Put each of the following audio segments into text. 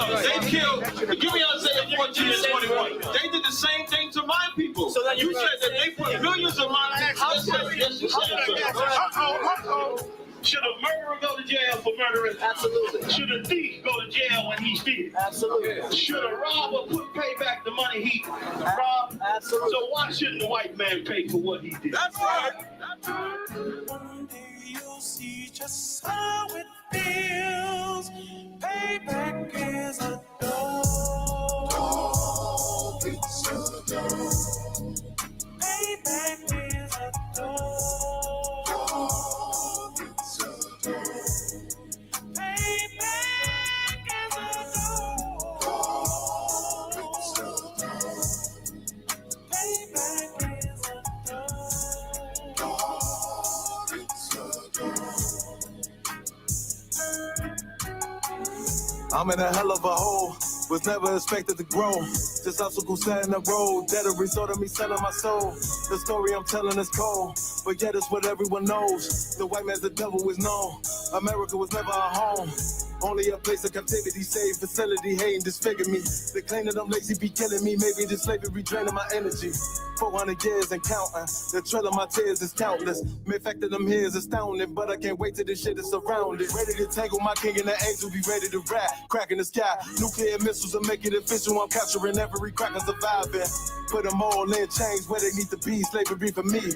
They killed, give me Isaiah 14 and 21. They did the same thing to my people. So you said that they put millions of my actions. Yes, you said so. Should a murderer go to jail for murdering? Absolutely. Should a thief go to jail when he steals? Absolutely. Should a robber pay back the money he robbed? Absolutely. So why shouldn't the white man pay for what he did? That's right. One day you'll see just how it feels. Payback is a dog. It's a dog. Payback is a dog. I'm in a hell of a hole, was never expected to grow. This obstacle set in the road, that a result of me selling my soul. The story I'm telling is cold, but yet it's what everyone knows. The white man's the devil is known. America was never a home, only a place of captivity, safe facility, hating, disfigure me. They claim that I'm lazy, be killing me. Maybe this slavery draining my energy. 400 years and counting. The trail of my tears is countless. The fact that I'm here is astounding, but I can't wait till this shit is surrounded. Ready to tangle my king and the angel, be ready to rap. Cracking the sky, nuclear missiles will make it official. I'm capturing every crack and surviving. Put them all in chains where they need to be. Slavery for me.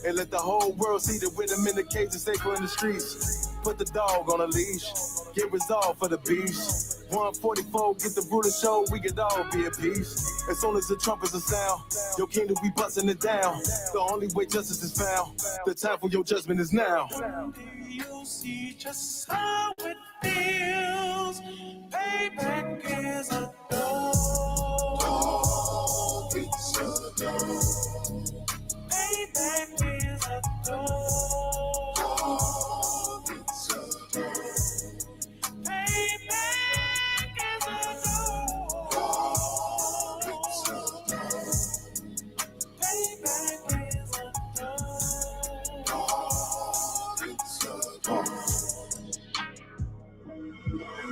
And let the whole world see that with them in the cage and safer in the streets. Put the dog on a leash. Get resolved for the beast. 144, get the ruler show, we could all be at peace. As soon as the trumpets are sound, your kingdom we busting it down. The only way justice is found, the time for your judgment is now. You'll see just how it feels. Payback is a dog. It's a dog. Payback is a dog. It's a dog.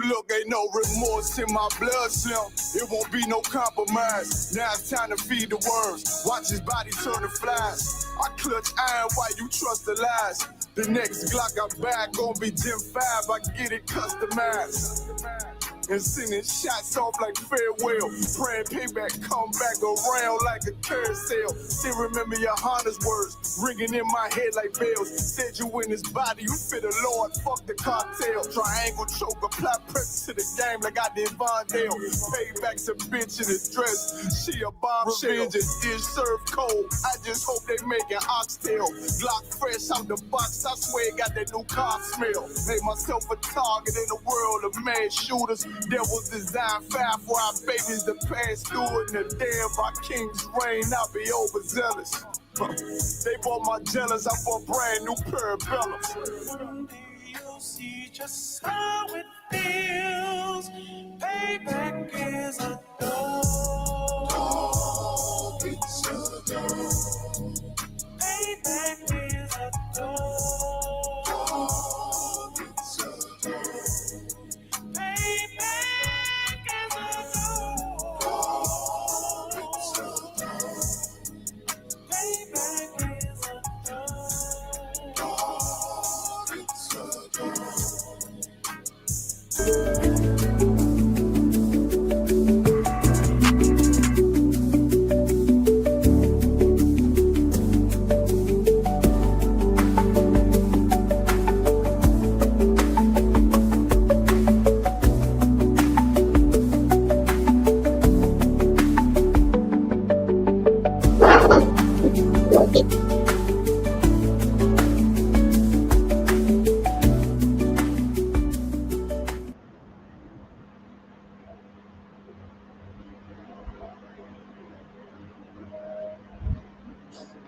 Look, ain't no remorse in my blood slim. It won't be no compromise. Now it's time to feed the worms. Watch his body turn to flies. I clutch iron while you trust the lies. The next Glock I buy gon' be Gen 5. I get it customized. And sending shots off like farewell. Praying payback come back around like a carousel. Still remember YAHANNA's words ringing in my head like bells. Said you in his body, you fit the Lord, fuck the cartel. Triangle choke, apply pressure to the game like I did Vondale. Payback's a bitch in a dress, she a bombshell. Revenge is dish served cold, I just hope they making oxtail. Glock fresh out the box, I swear it got that new car smell. Made myself a target in a world of mad shooters. Devils design fire for our babies to pass through it. And the day of our king's reign, I'll be overzealous. They bought my jealous, I bought brand new parabellums. You'll see just how it feels. Payback is a dog. It's a dog. Payback is a dog. It's a dog.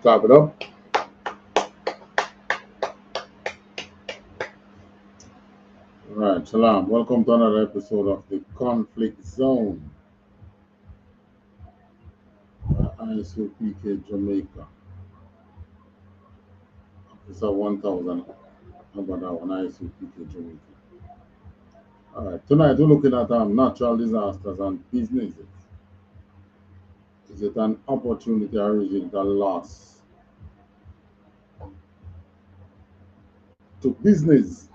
Clap it up. All right, Shalom. Welcome to another episode of the Conflict Zone. ISUPK Jamaica. Episode 1000. How about that one? ISUPK Jamaica. All right, tonight we're looking at natural disasters and businesses. Is it an opportunity or is it a loss to business?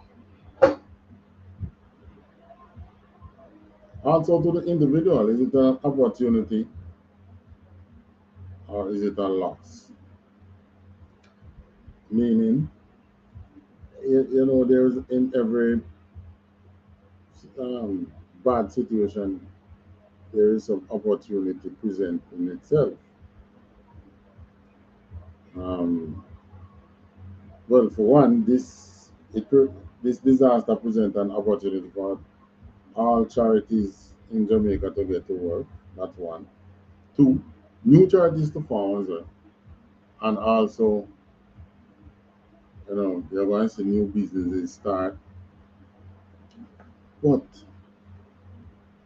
Also to the individual, is it an opportunity or is it a loss? Meaning, you know, there's in every um, bad situation, there is some opportunity present in itself. Um, well, for one, this disaster presents an opportunity for all charities in Jamaica to get to work. That's one. Two, new charities to form as well. And also, you know, you're going to see new businesses start. But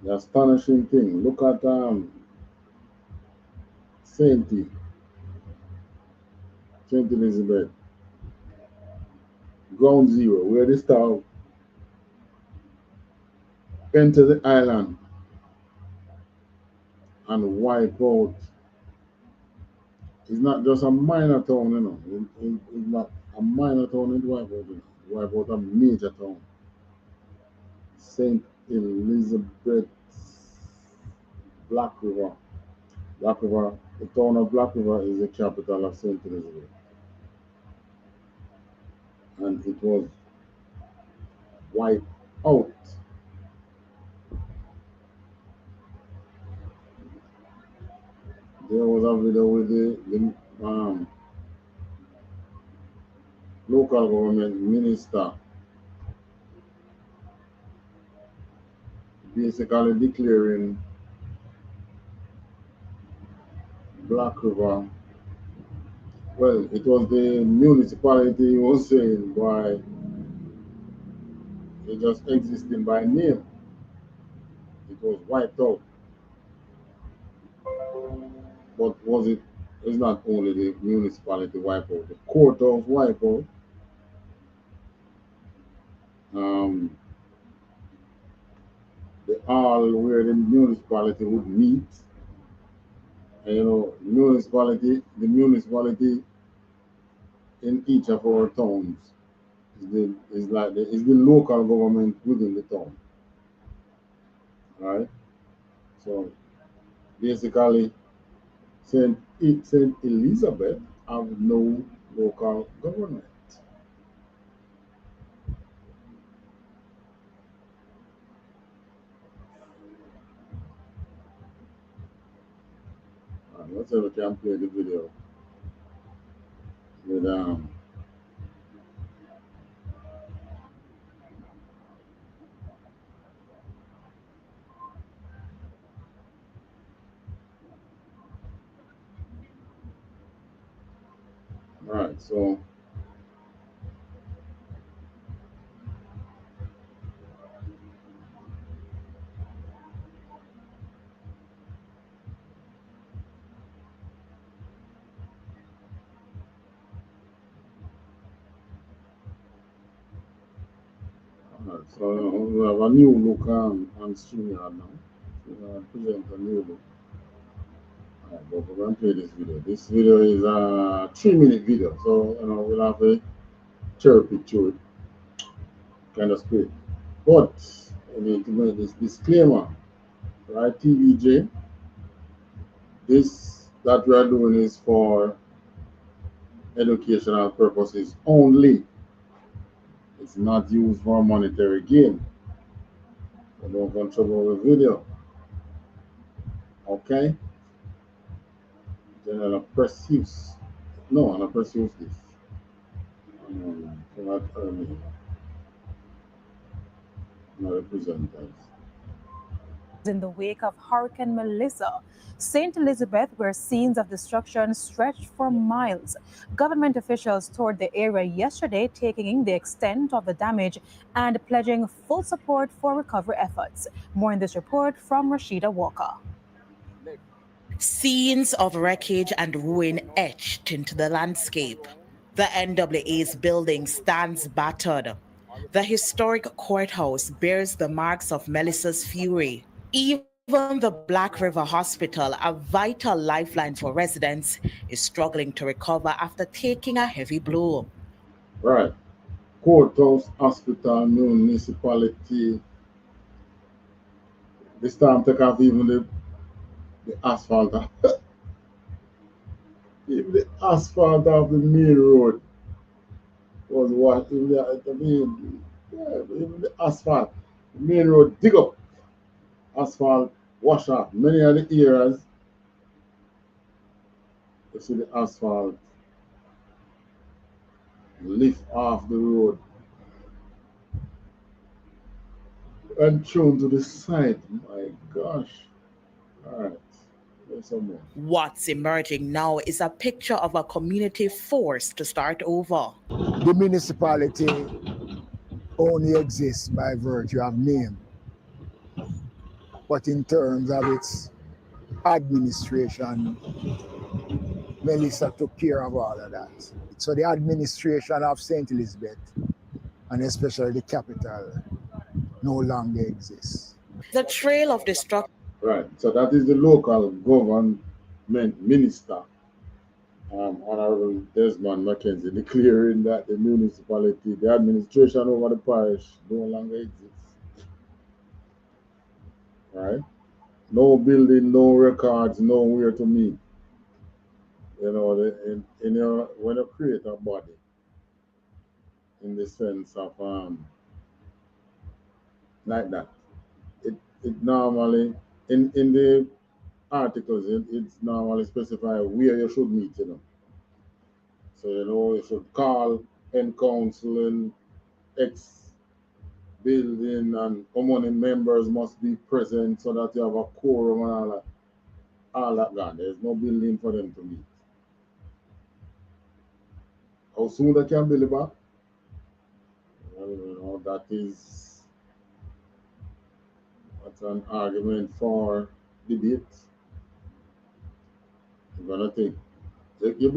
the astonishing thing, look at Saint Saint Elizabeth, ground zero, where they start enter the island and wipe out. It's not just a minor town, you know. It's not a minor town, it wipe out, you know. Wipe out a major town. Saint Elizabeth, Black River. Black River, the town of Black River is the capital of Saint Elizabeth. And it was wiped out. There was a video with the local government minister basically declaring Black River. Well, it was the municipality was saying why it just existing by name. It was wiped out. But was it? It's not only the municipality wiped out. The courthouse wiped out. Um, the hall where the municipality would meet. And, you know, the municipality in each of our towns is the local government within the town, right? So basically, Saint Elizabeth have no local government. Let's see if we can play the video with all right, so we have a new look on StreamYard now. We're going to present a new look. All right, but we're going to play this video. This video is a 3-minute video, so you know we'll have a cherry pick through it, kind of quick. But I need to make this disclaimer, right, TVJ? This that we are doing is for educational purposes only. It's not used for monetary gain. So don't control the video. Okay? Then I'll press use. No, I'll press use this. Not earning. Not representatives. In the wake of Hurricane Melissa, St. Elizabeth, where scenes of destruction stretched for miles. Government officials toured the area yesterday, taking in the extent of the damage and pledging full support for recovery efforts. More in this report from Rashida Walker. Scenes of wreckage and ruin etched into the landscape. The NAA's building stands battered. The historic courthouse bears the marks of Melissa's fury. Even the Black River Hospital, a vital lifeline for residents, is struggling to recover after taking a heavy blow. Right. Courthouse, hospital, municipality. This time take off even the asphalt. Even the asphalt of the main road was what even even the asphalt. The main road dig up. Asphalt wash off. Many of the areas you see the asphalt lift off the road and thrown to the side. My gosh. Alright. There's some more. What's emerging now is a picture of a community forced to start over. The municipality only exists by virtue of name, but in terms of its administration, Melissa took care of all of that. So the administration of St. Elizabeth, and especially the capital, no longer exists. The trail of destruction. Right. So that is the local government minister, Honorable Desmond Mackenzie, declaring that the municipality, the administration over the parish no longer exists. Right? No building, no records, nowhere to meet. You know, when you create a body, in the sense of like that, it normally in the articles it's normally specify where you should meet, you know. So you know you should call and council and X building, and how many members must be present so that you have a quorum and all that gone. There's no building for them to meet. How soon they can build it back? Well, you know, that's an argument for debate. You're gonna think you're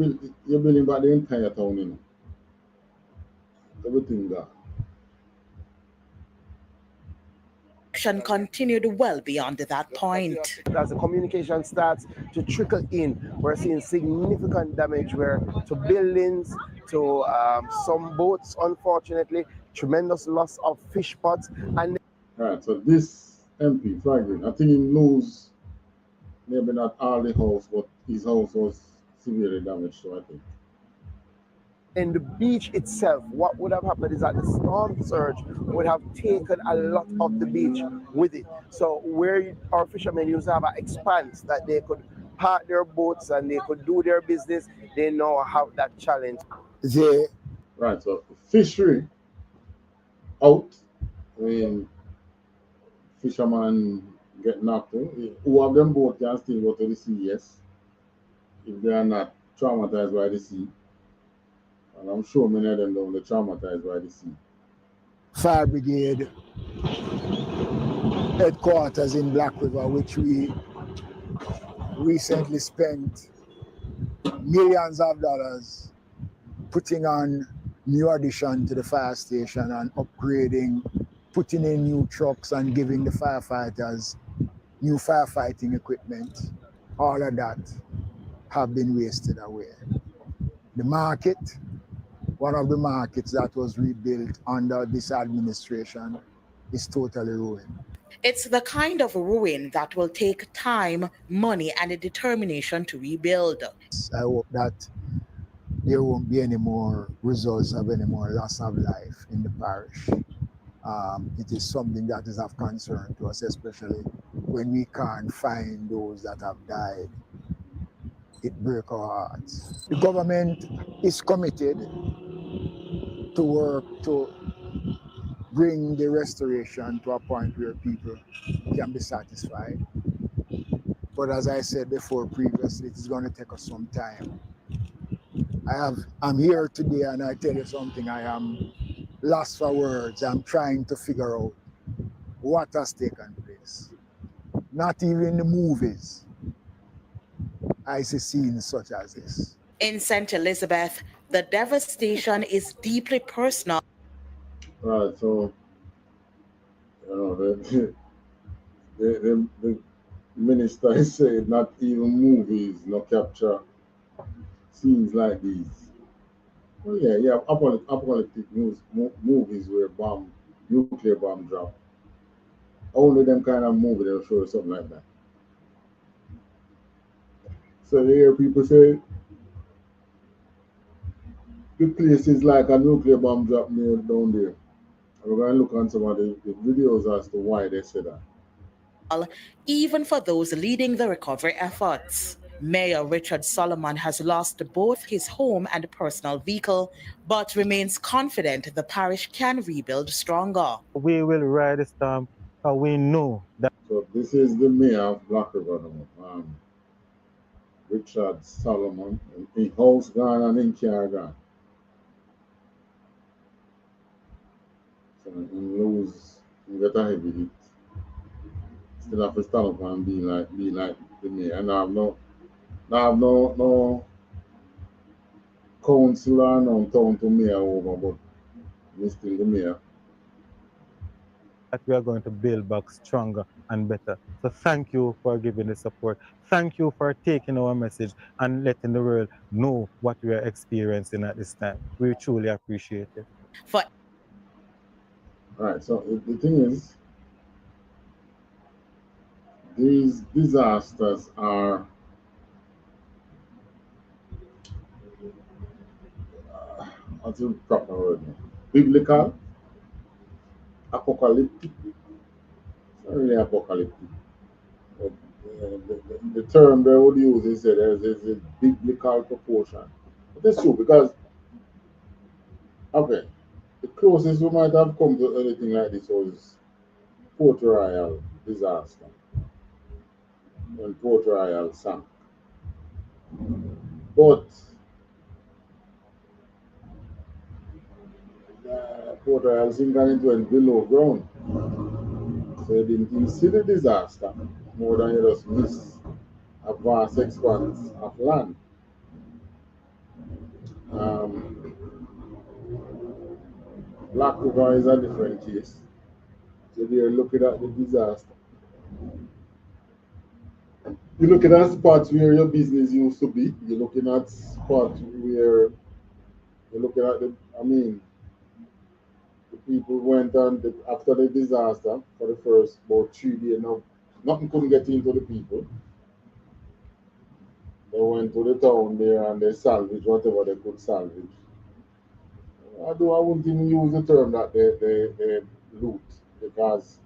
building back the entire town, you know. Everything gone. Continued well beyond that point. As the communication starts to trickle in, we're seeing significant damage to buildings, to some boats, unfortunately, tremendous loss of fish pots. And right, so this MP, Franklin, I think he knows maybe not all the house, but his house was severely damaged, so I think. In the beach itself, what would have happened is that the storm surge would have taken a lot of the beach with it. So where our fishermen used to have an expanse that they could park their boats and they could do their business, they now have that challenge. Right, so fishery out, I mean, fishermen get knocked out. Who of them boat can still go to the sea, yes, if they are not traumatized by the sea. And I'm sure many of them don't get traumatized by the sea. Fire Brigade headquarters in Black River, which we recently spent millions of dollars putting on new addition to the fire station and upgrading, putting in new trucks and giving the firefighters new firefighting equipment. All of that have been wasted away. The market, one of the markets that was rebuilt under this administration, is totally ruined. It's the kind of ruin that will take time, money, and a determination to rebuild. I hope that there won't be any more results of any more loss of life in the parish. It is something that is of concern to us, especially when we can't find those that have died. It breaks our hearts. The government is committed to work to bring the restoration to a point where people can be satisfied. But as I said before previously, it is going to take us some time. I'm here today and I tell you something, I am lost for words. I'm trying to figure out what has taken place. Not even the movies I see scenes such as this. In St. Elizabeth, the devastation is deeply personal. Right, so you know the minister is saying not even movies no capture scenes like these. Oh yeah, yeah, apocalyptic movies where nuclear bomb drop. Only them kind of movie they'll show something like that. So you hear people say the place is like a nuclear bomb drop near down there. We're going to look on some of the videos as to why they say that. Even for those leading the recovery efforts. Mayor Richard Solomon has lost both his home and personal vehicle, but remains confident the parish can rebuild stronger. We will ride the storm, and we know that. So this is the mayor of Black River now, Richard Solomon. In house gone and in car gone. So he lose, he get a heavy hit. Still have to stand up and be like the mayor. And I have no councillor no town to mayor over, but he's still the mayor. That we are going to build back stronger and better. So thank you for giving the support. Thank you for taking our message and letting the world know what we are experiencing at this time. We truly appreciate it. For All right, so the thing is, these disasters are what's the proper word? Biblical, apocalyptic, not really apocalyptic. But, the term they would use is that there's a biblical proportion. But it's true because, okay, the closest we might have come to anything like this was Port Royal disaster when Port Royal sank. But Port Royal sank and it went below ground. So you didn't even see the disaster more than you just miss a vast expanse of land. Um, Black River is a different case. So they're looking at the disaster. You're looking at spots where your business used to be. You're looking at spots where you're looking at the people went on after the disaster for the first about 3 days now. Nothing couldn't get into the people. They went to the town there and they salvaged whatever they could salvage. Although I wouldn't even use the term that they loot because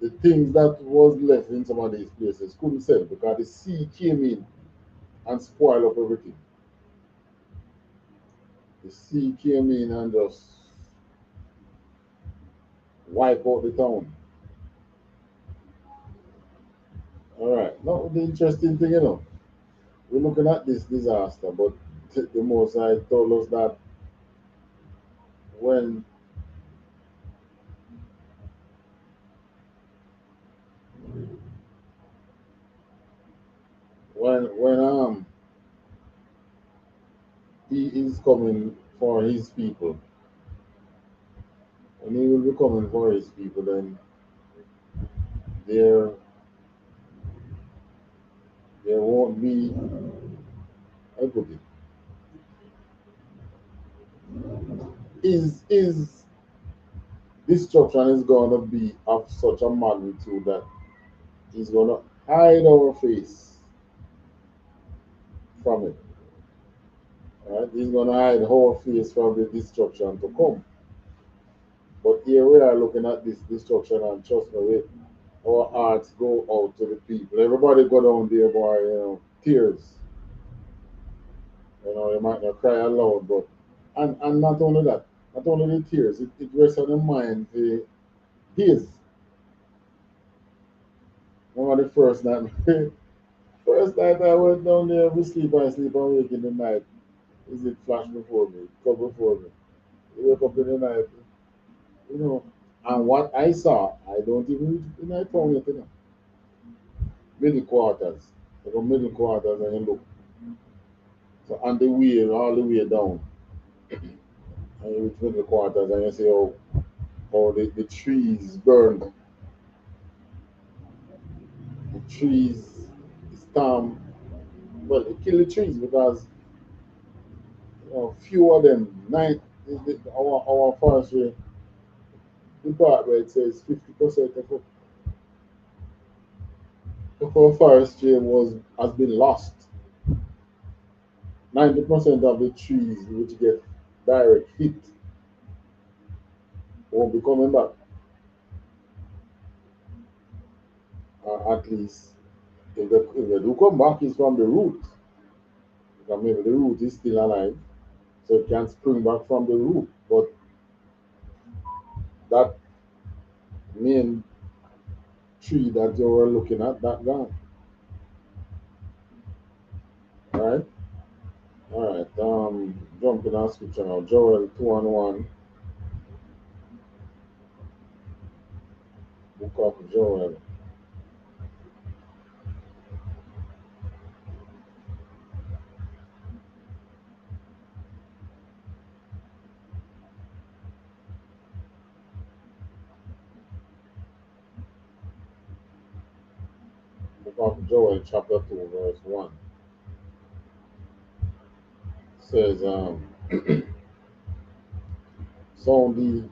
the things that was left in some of these places couldn't sell because the sea came in and spoiled up everything. The sea came in and just wiped out the town. All right. Now the interesting thing, we're looking at this disaster, but the Most High told us that when when he is coming for his people, when he will be coming for his people, then there there won't be equity. Is destruction is gonna be of such a magnitude that he's gonna hide our face from it. Right? He's gonna hide our face from the destruction to come. But here we are looking at this destruction and trust me, our hearts go out to the people. Everybody go down there, boy, tears. You might not cry aloud, but and not only that, not only the tears, it rests on the mind his. Remember the first night first night I went down there, we sleep and wake in the night. Is it flash before me, come before me. You wake up in the night, you know. And what I saw, I don't even in I found it. Middle quarters. You go middle quarters and you look. So on the way, all the way down. and you reach middle quarters and you see how the trees burned. The trees, the storm, well, it killed the trees because few of them, our forestry department says 50% of our forestry has been lost. 90% of the trees which get direct hit won't be coming back. At least if they do come back, it's from the root. Because maybe the root is still alive, so it can spring back from the root. But that main tree that you were looking at, that gone. Alright? Alright. Jumping on scripture now. Joel 2:1. Book of Joel. Book of Joel, chapter 2, verse 1. Says, sound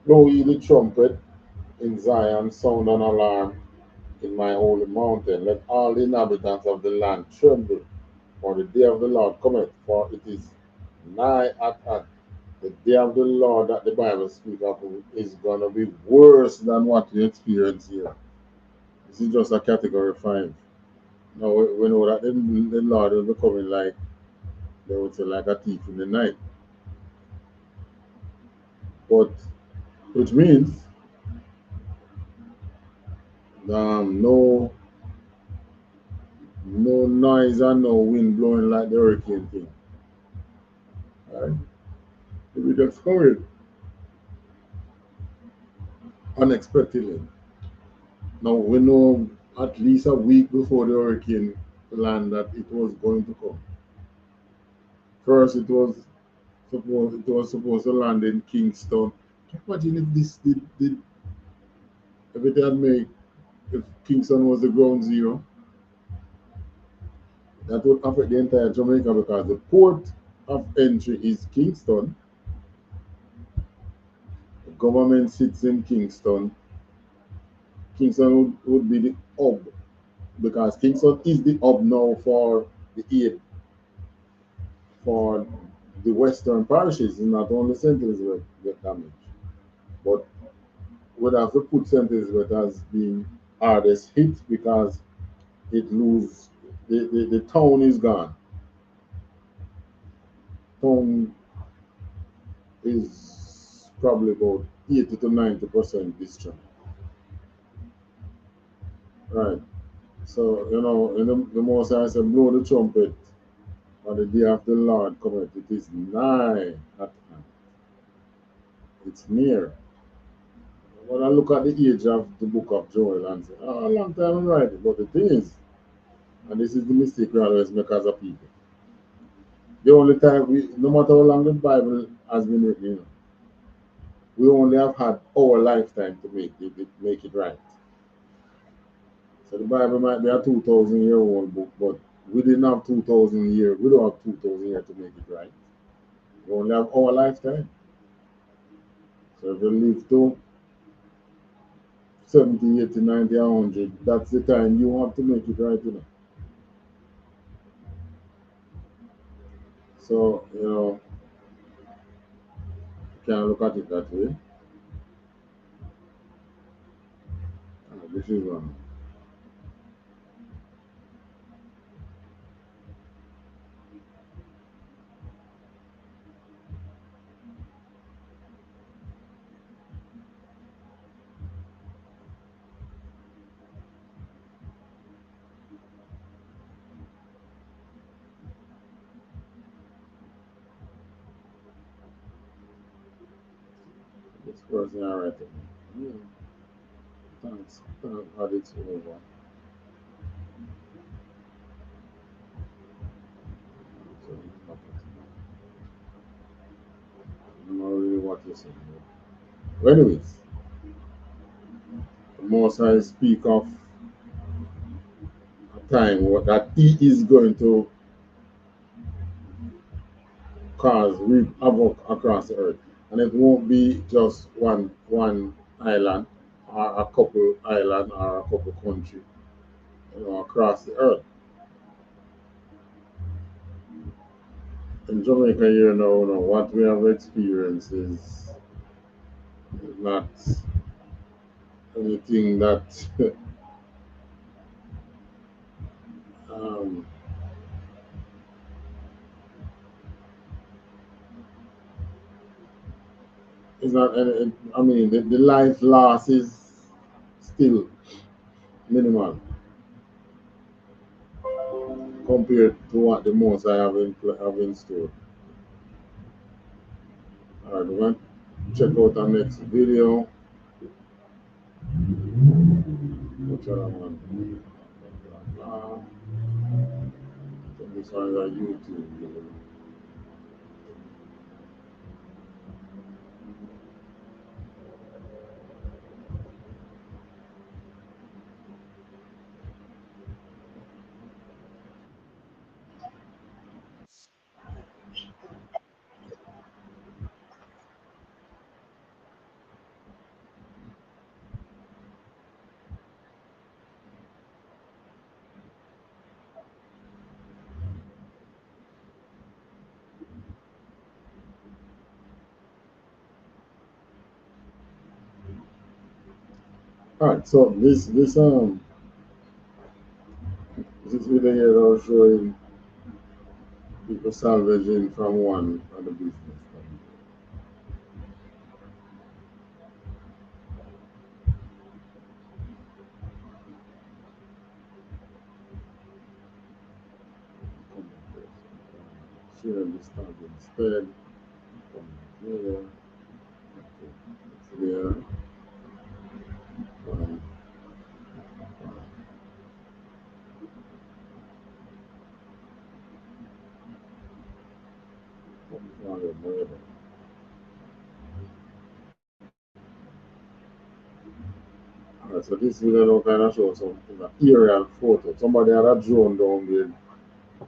blow ye the trumpet in Zion, sound an alarm in my holy mountain. Let all the inhabitants of the land tremble, for the day of the Lord cometh, for it is nigh at hand. The day of the Lord that the Bible speaks of is going to be worse than what we experience here. This is just a category 5. Now we know that the Lord will be coming like, they would say, like a thief in the night. But, which means, no noise and no wind blowing like the hurricane thing. Right? It will just coming unexpectedly. Now we know at least a week before the hurricane land that it was going to come. First, it was supposed to land in Kingston. Can you imagine if this did if it had made if Kingston was the ground zero? That would affect the entire Jamaica because the port of entry is Kingston. The government sits in Kingston. Kingston would be the hub because Kingston is the hub now for the aid for the western parishes, not only St. Elizabeth get damaged, but we'd have to put St. Elizabeth as being hardest hit because it lose the town is gone. Town is probably about 80 to 90% destroyed. Right. So, in the most I said, blow the trumpet on the day of the Lord cometh. It is nigh at hand. It's near. When I look at the age of the book of Joel and say, a long time I'm writing. But the thing is, and this is the mistake we always make as a people. The only time no matter how long the Bible has been written, we only have had our lifetime to make it right. So the Bible might be a 2,000-year-old book, but we didn't have 2,000 years. We don't have 2,000 years to make it right. We only have our lifetime. So if you live to 70, 80, 90, 100, that's the time you have to make it right. So, you can look at it that way. This is one. This person I write it. Yeah. Thanks. Add it over. So, not really what you say. But anyways, the Most High speak of a time that He is going to cause havoc across the earth, and it won't be just one island or a couple island or a couple country, across the earth. In Jamaica here now, what we have experienced is not anything that um, is not. I mean, the life loss is still minimal compared to what the most I have in store. All right, we're going to check out our next video. Which one? This one is on YouTube. All right, so this video here is showing people salvaging from one of the business. Share this tab instead. Here, here. Alright, so this video now kind of shows some aerial photo. Somebody had a drone down there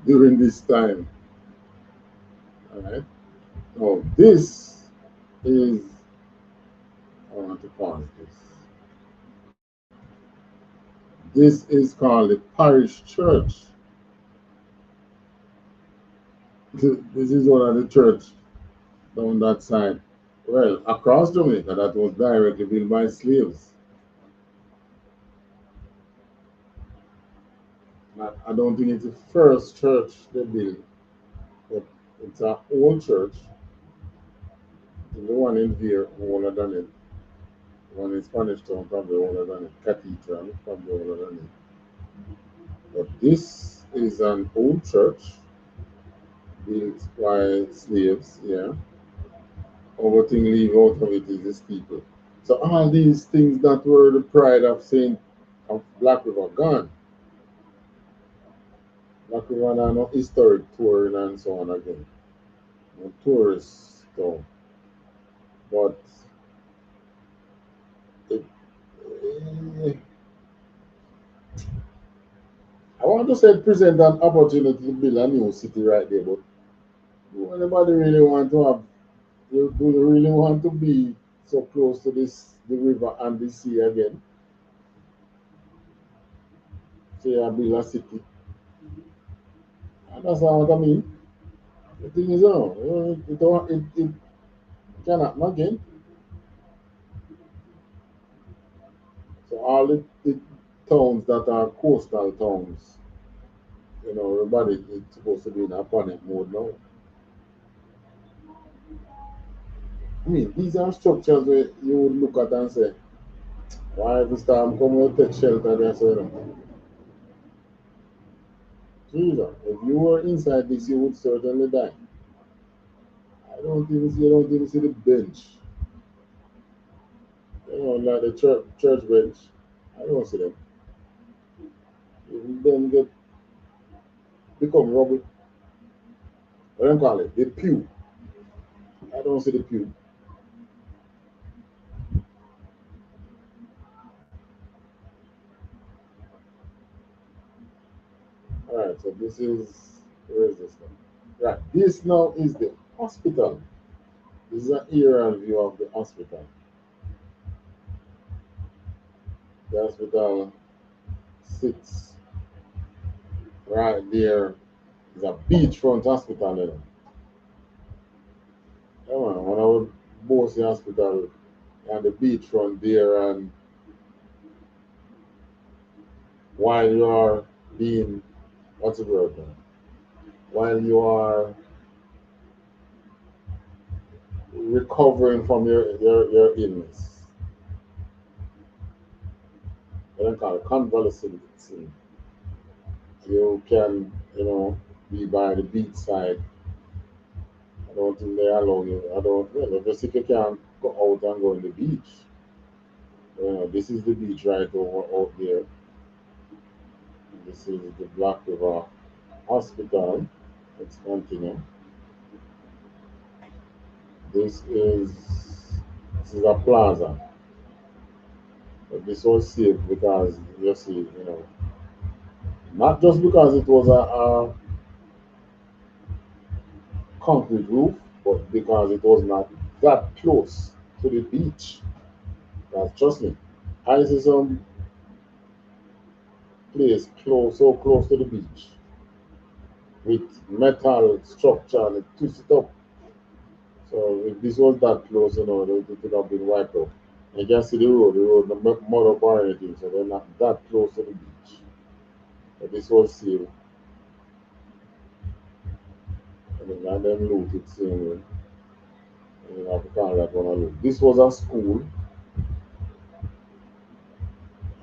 during this time. Alright. Now this is, I want to pause this. This is called the parish church. This is one of the church down that side. Well, across Jamaica that was directly built by slaves. I don't think it's the first church they built, but it's an old church. The one in here older than it. The one in Spanish Town probably older than it. Cathedral probably older than it. But this is an old church built by slaves, yeah. Only thing leave out of it is the steeple. So all these things that were the pride of Black River gone. Black River now no historic touring and so on again. No tourist town. But it, I want to say it present an opportunity to build a new city right there, but do anybody really want to have, do you really want to be so close to the river and the sea again? Say I build a city. And that's not what I mean. The thing is, it cannot happen again. So all the towns that are coastal towns, everybody is supposed to be in a panic mode now. I mean, these are structures where you would look at and say, why every storm come will take shelter there, so Jesus, if you were inside this, you would certainly die. I don't even see the bench. Like the church bench. I don't see them. Then become rubble. What do you call it? The pew. I don't see the pew. All right, so this is, where is this now? Right, this now is the hospital. This is an aerial view of the hospital. The hospital sits right there. It's a beachfront hospital. Yeah, man, when I would boss the hospital and the beachfront there, and while you are being, what's the word now? While you are recovering from your illness, they don't call it convalescent. You can, be by the beach side. I don't think they allow you. I don't, well, obviously you can't go out and go in the beach. This is the beach right over out there. This is the Black River Hospital. Let's continue. This is this is a plaza. But this was safe because you see, not just because it was a concrete roof, but because it was not that close to the beach. Trust me, I see some place so close to the beach with metal structure and it twisted up. So if this was that close, it would have been wiped out. You can see the road, not mud up or anything, so they're not that close to the beach. But this was sealed. And then loot it same way. And you have to call that one a loot. This was a school.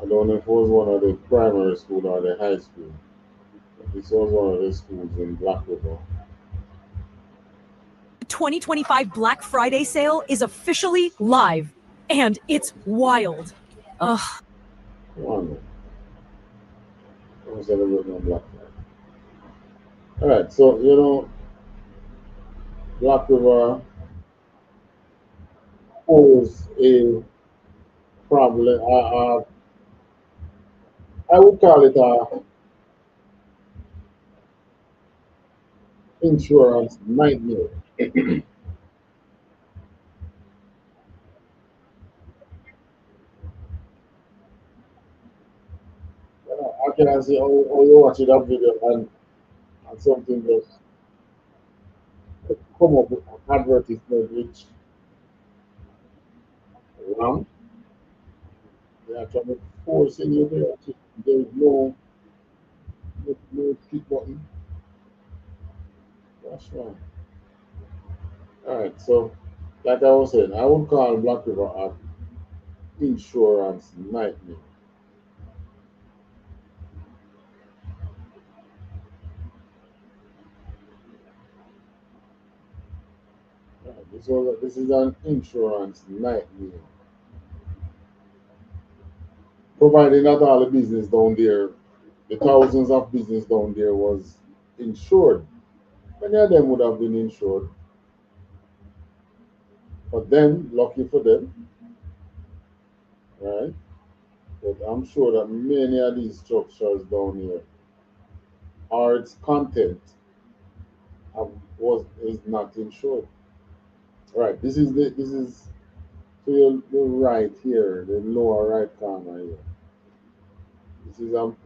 I don't know if it was one of the primary school or the high school. But this was one of the schools in Black River. 2025 Black Friday sale is officially live, and it's wild. Ugh. Come on, man. I'm celebrating on Black Friday. Alright, so Black River pose a problem. I would call it a insurance nightmare. How can I say, oh, you watch that video and something just come up with an advertisement which wrong? They are trying to forcing you there. There is no click button. That's wrong. Alright, so like I was saying, I would call Black River an insurance nightmare. This is an insurance nightmare. Providing that all the business down there, the thousands of business down there was insured. Many of them would have been insured. But then, lucky for them, right? But I'm sure that many of these structures down here, or its content, is not insured. Right. This is to your right here, the lower right corner here.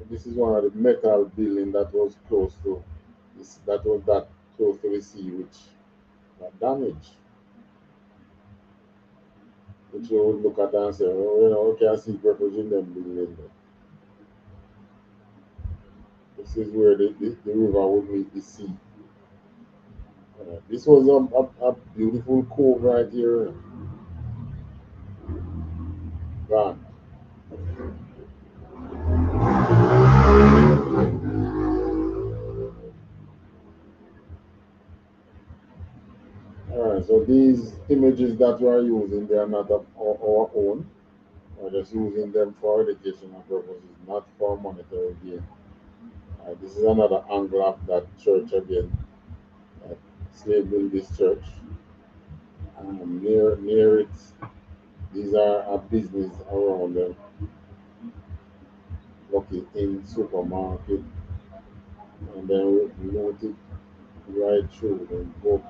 This is one of the metal building that was close to that was that close to the sea, which got damaged. Which you would look at and say, oh, okay, I see purpose in them building there. This is where the river would meet the sea. This was a beautiful cove right here. Gone. Alright, so these images that we are using, they are not of our own. We're just using them for educational purposes, not for monetary gain. This is another angle of that church again. Slave built this church. Near it, these are a business around them. Lucky in supermarket. and then route it right through and go.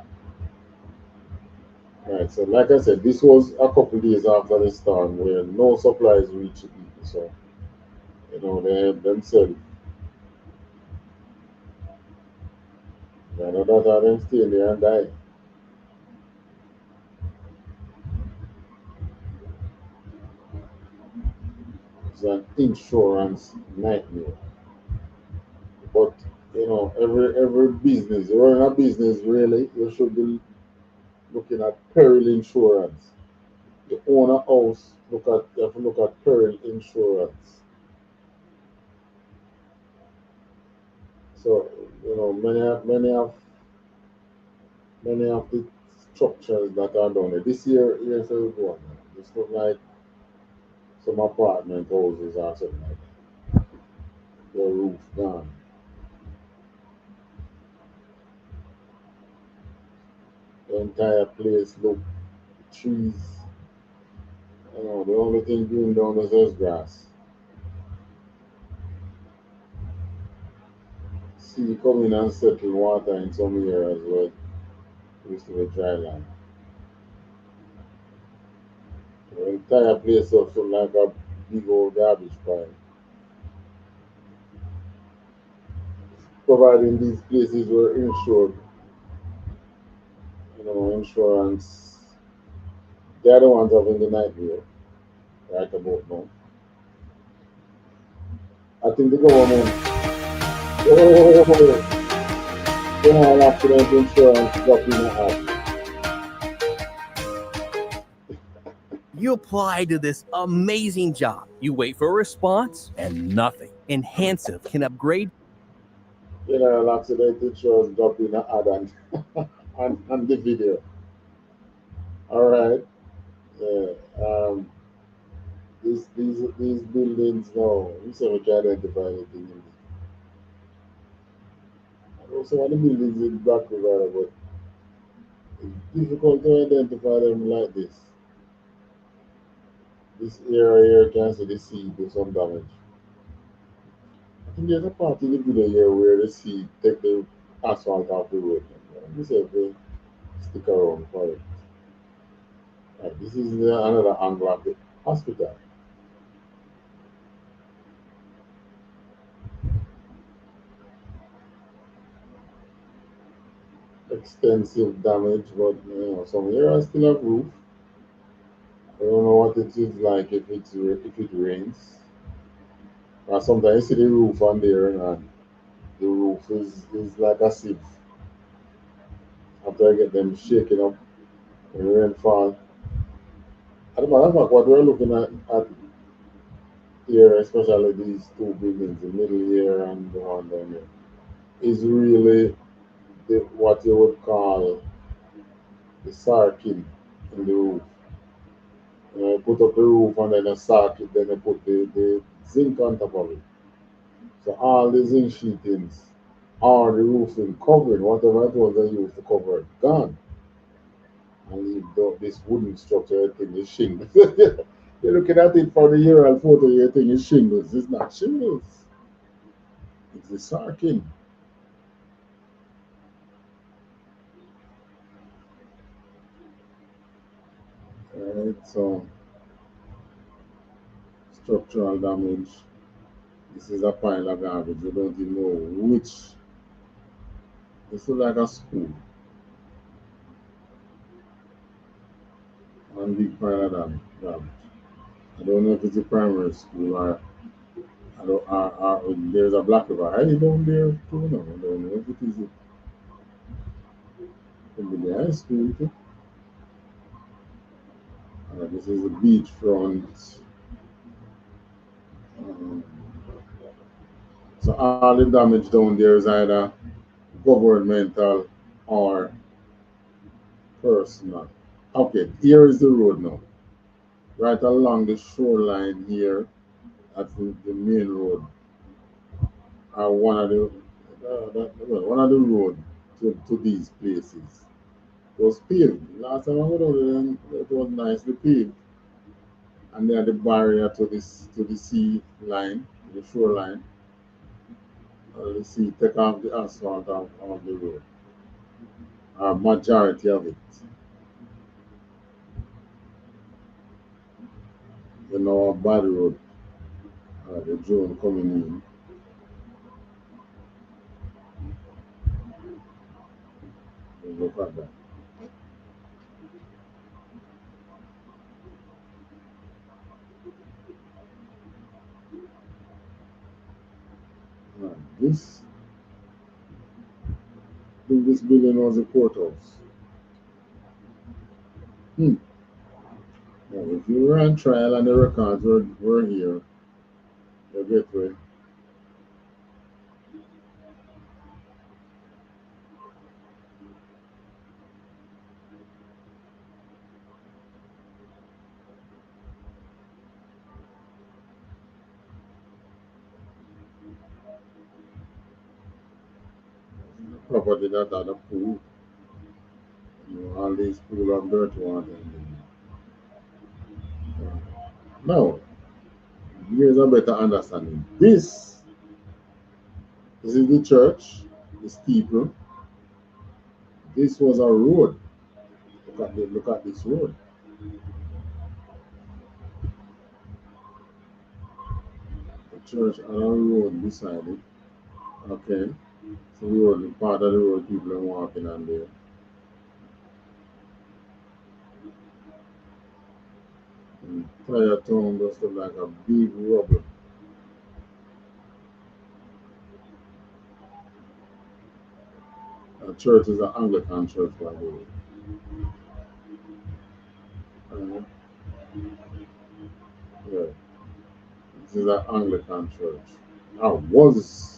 Right, so like I said, this was a couple days after the storm where no supplies reached the people, so they themselves, I know that are them stay there and die. It's an insurance nightmare. But every business, you run a business really, you should be looking at peril insurance. You own a house, you have to look at peril insurance. So, many of the structures that are done this year so go on. It's not like some apartment houses or something like that. The roof gone. The entire place look trees. The only thing green down is just grass. Sea come in and settle water in some areas where it used to be dry land. The entire place also like a big old garbage pile. Providing these places were insured, insurance, they're the ones having the nightmare right about now. I think the government, general accident insurance dropping the app. You apply to this amazing job. You wait for a response and nothing. Enhansive can upgrade. General accident insurance dropping the ad and the video. All right. Yeah. These buildings now, we say we can identify anything in it. Also, one of the buildings in Black River, but it's difficult to identify them like this. This area here can see the sea do some damage. I think there's a part in the video here where the sea take the asphalt off the road. We say we stick around for it. Right, this is another angle of the hospital. Extensive damage, but some areas still have roof. I don't know what it is like if it rains. Sometimes you see the roof on there and the roof is like a sieve. After I get them shaking up when rain fall. As a matter of fact, what we're looking at here, especially these two buildings, the middle here and the one down here, is really what you would call the sarking in the roof. You put up the roof and then you sark it, then you put the zinc on top of it. So all the zinc sheetings or the roofing covering, whatever it was they used to cover it, gone. And leave this wooden structure thing is shingles. You're looking at it for the aerial photo, you think it's shingles. It's not shingles. It's the sarking. Alright, so structural damage. This is a pile of garbage. You don't even know which. This is like a school. One big pile of garbage. I don't know if it's a primary school or there's a Black River High down there too. No, I don't know if it is. It could be high school too. This is a beachfront. So all the damage down there is either governmental or personal. Okay, here is the road now. Right along the shoreline here, at the main road, are one of the road to these places. It was paved. Last time I went over there, it was nicely paved. And they had the barrier to the sea line, the shoreline. You see, take off the asphalt on the road. Majority of it. You know, a bad road. The drone coming in. Look at that. This, I think this building was a courthouse. Now, if you were on trial and the records were here, you get where. Property that had a pool. You know, all these pool and dirt water. Now, here's a better understanding. This is the church, the steeple. This was a road. Look at this road. The church and a road beside it. Okay. So the road, part of the road people are walking on there. Entire town just look like a big rubble. The church is an Anglican church, by the way. Yeah. This is an Anglican church. I was.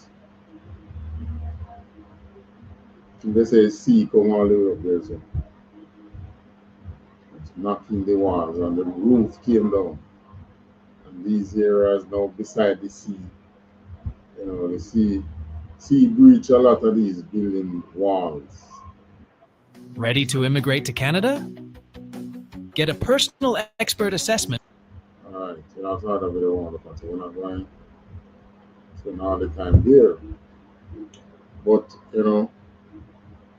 They say sea come all the way up there, so it's knocking the walls and the roof came down. And these areas now beside the sea. You know, the sea breach a lot of these building walls. Ready to immigrate to Canada? Get a personal expert assessment. Alright, so that's not a video one because we're not going to spend all the time there. But you know,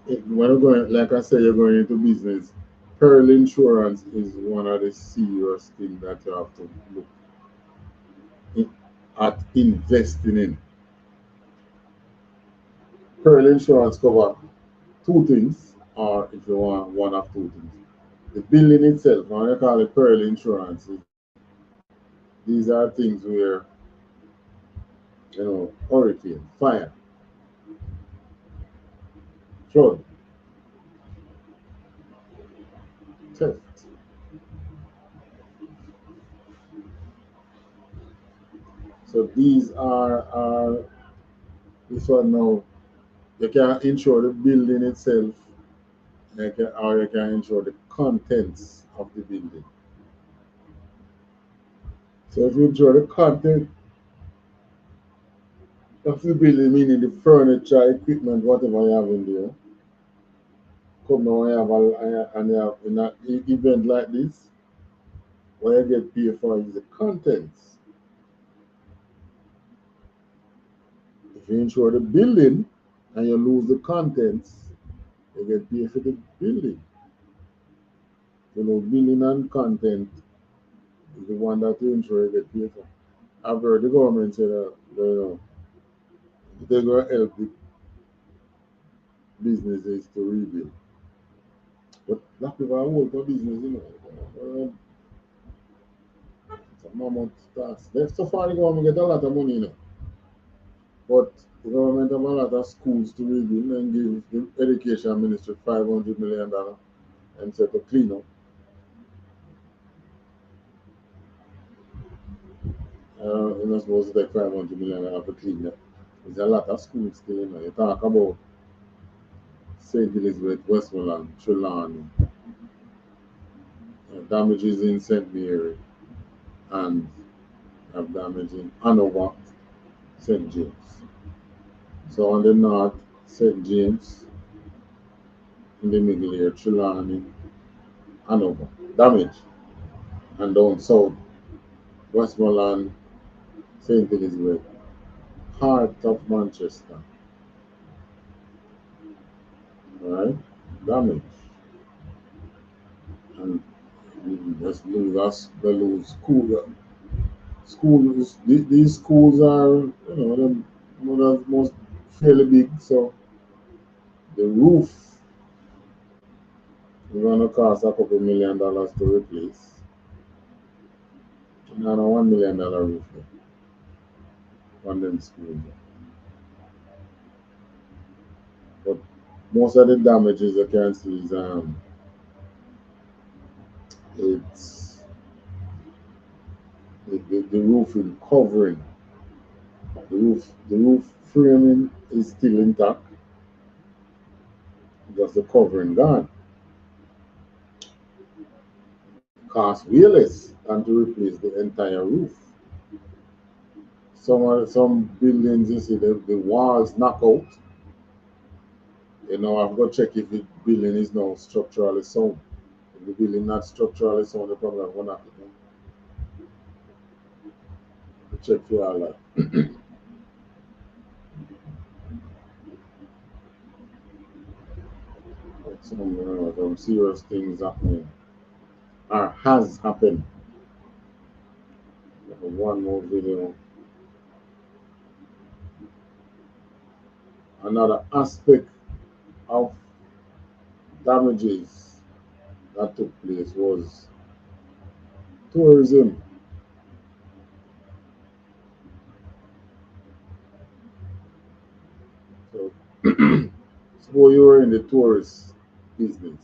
when you're going, like I said, you're going into business, peril insurance is one of the serious things that you have to look at investing in. Peril insurance cover two things, or if you want one of two things. The building itself, when you call it peril insurance, these are things where, you know, hurricane, fire, flood, theft. So these are this one now, you can insure the building itself, or you can insure the contents of the building. So if you insure the content of the building, meaning the furniture, equipment, whatever you have in there, come now and you have in an event like this, what you get paid for is the contents. If you insure the building and you lose the contents, you get paid for the building. You know, building and content is the one that you insure you get paid for. I've heard the government say that they're going to help the businesses to rebuild. But black people are work for business, you know. It's a mammoth task. So far, the government get a lot of money, you know. But the government have a lot of schools to rebuild and give the education ministry $500 million and set to clean up. You're not supposed to take $500 million to clean up. There's a lot of schools still, you know. You talk about St. Elizabeth, Westmoreland, Trelawney, damages in St. Mary, and have damage in Hanover, St. James. So on the north, St. James, in the middle here, Trelawney, Hanover, damage. And down south, Westmoreland, St. Elizabeth, heart of Manchester. Right? Damage. And just lose us, they lose school. Schools, these schools are, the most fairly big, so the roof is going to cost a couple $1 million to replace. And a $1 million roof on them schools. But most of the damages you can see is it's the roof is covering. The roof framing is still intact. Just the covering gone. Cost way less than to replace the entire roof. Some buildings, you see the walls knock out. I've got to check if the building is now structurally sound. If the building not structurally sound, the problem will knock it down. Check for all that. Some serious things happening or has happened. One more video. Another aspect of damages that took place was tourism. So, suppose you were in the tourist business.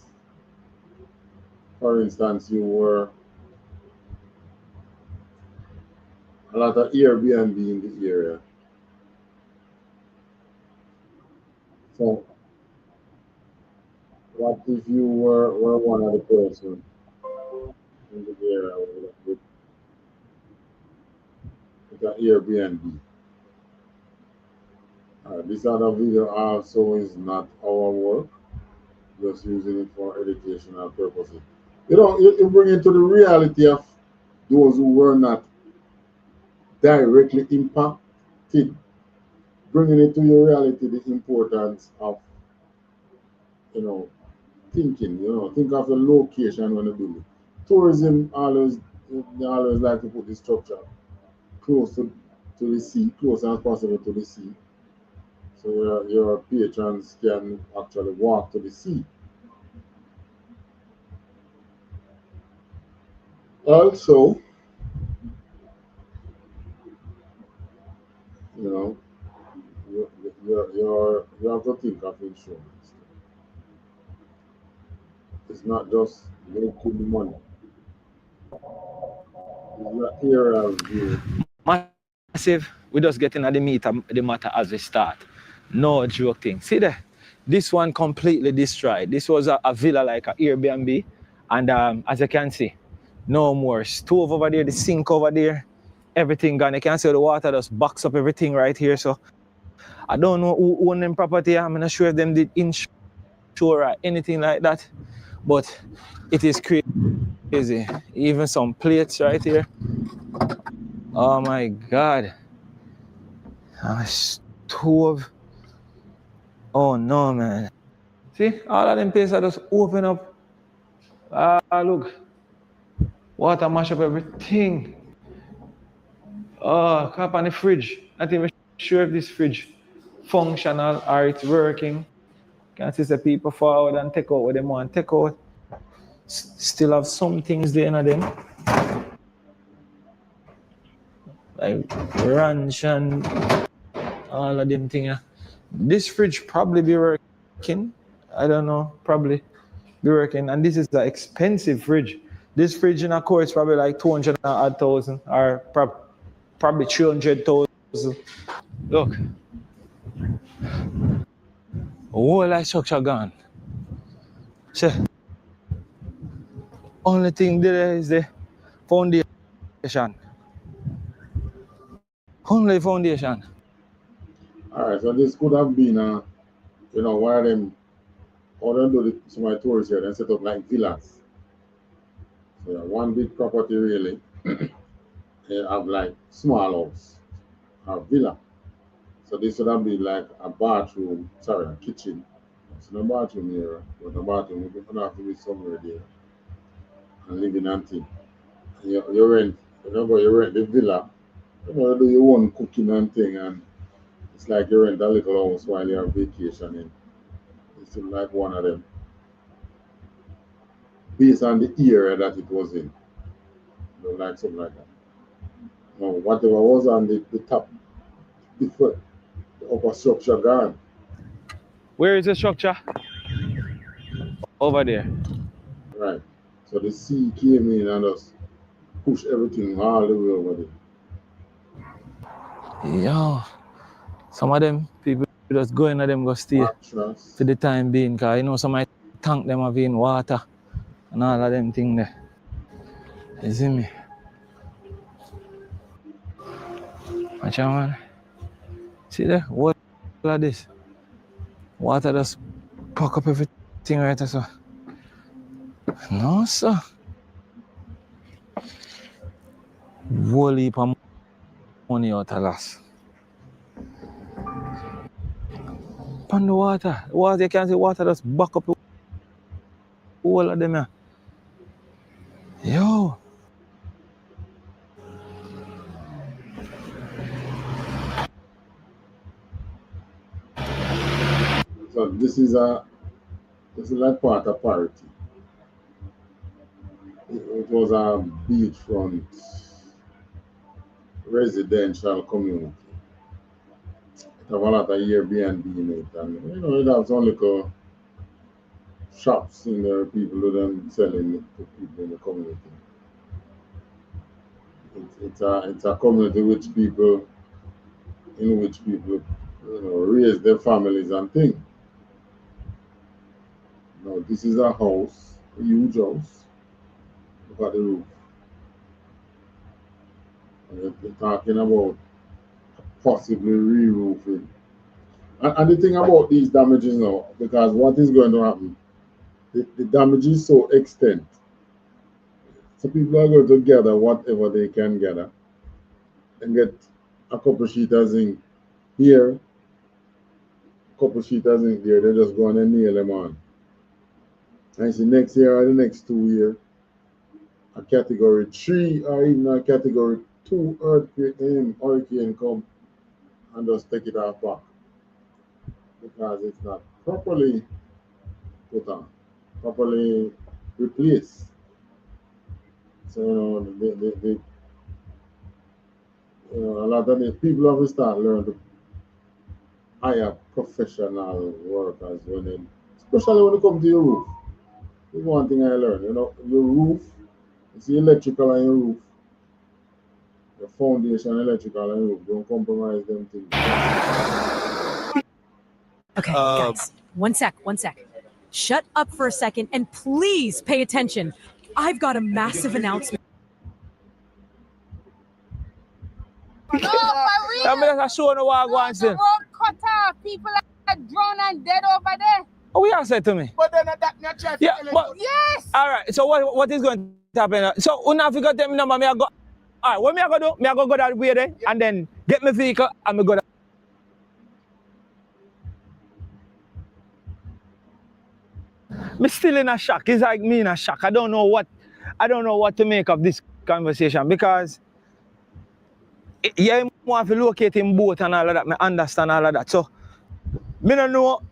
For instance, you were a lot of Airbnb in the area. So, what if you were one of the persons in the area with an Airbnb? This other video also is not our work, just using it for educational purposes. You bring it to the reality of those who were not directly impacted, bringing it to your reality, the importance of, thinking, think of the location when you do it. Tourism they always like to put the structure close to the sea, close as possible to the sea. So your patrons can actually walk to the sea. Also, you have to think of insurance. It's not just local money. It's your area of view. Massive. We just getting at the matter as we start. No joke thing. See there? This one completely destroyed. This was a villa like an Airbnb. And as you can see, no more stove over there, the sink over there, everything gone. You can see the water just backs up everything right here. So I don't know who owned them property. I'm not sure if them did insure or anything like that. But it is crazy. Even some plates right here. Oh my God. A stove. Oh no, man. See, all of them places just open up. Look. Water mash up everything. Oh, cap on the fridge. Not even sure if this fridge functional or it's working. Can't see the people forward and take out what they want to take out. Still have some things there in them. Like ranch and all of them things. This fridge probably be working. I don't know. Probably be working. And this is an expensive fridge. This fridge in a core is probably like 200,000 or probably 300,000. Look. Whole life structure gone. See. Only thing there is the foundation. Only foundation. Alright, so this could have been one of them, or they do some of the tourists here, they set up like villas. So one big property really. They have like small house or villa. So this would have been like a bathroom, sorry, a kitchen. It's no bathroom here, but the bathroom would have to be somewhere there and living and thing. And you rent, you rent the villa, you do your own cooking and thing, and it's like you rent a little house while you're vacationing. It's like one of them. Based on the area that it was in. Like something like that. Now, whatever was on the top, the upper structure gone. Where is the structure? Over there. Right. So the sea came in and just pushed everything all the way over there. Yo, some of them people just go in and them go stay for the time being, because you know some tank them have in water and all of them things there. You see me? Watch out, man. See there? What like this? Water just pack up everything right there, so. No, sir. Whole heap of money out of loss. On the water. You can see water just back up all of them here. Yo. So this is like part of parity. It was a beachfront residential community. It have a lot of Airbnb in it, and it has some little shops in there, people who then selling it to people in the community. It's a community in which people raise their families and things. Now this is a house, a huge house. Look at the roof. And they're talking about possibly re-roofing. And the thing about these damages now, because what is going to happen, the damage is so extent. So people are going to gather whatever they can gather and get a couple sheets of zinc here, a couple sheets of zinc there. They just go on and nail them on. And see next year or the next 2 years, a category 3 or even a category 2 hurricane come and just take it off back because it's not properly put on, properly replaced. So a lot of the people have to start learning to hire professional workers especially when it comes to your roof. There's one thing I learned, your roof, it's the electrical on your roof. The foundation, electrical and roof, don't compromise them things. Okay, guys, one sec. Shut up for a second and please pay attention. I've got a massive announcement. No, for real. I'm going to show you what I want to. The road cut off. People are drowned and dead over there. Oh, we are said to me. But then that not traffic. Yeah, but, yes. All right. So what is going to happen? So when I figure them number, me I go. All right. What me I go do? Me I go that way there, and then get my vehicle and me go. Me still in a shock. It's like me in a shock. I don't know what to make of this conversation because yeah, want to locate him boat and all of that. I understand all of that. So me don't know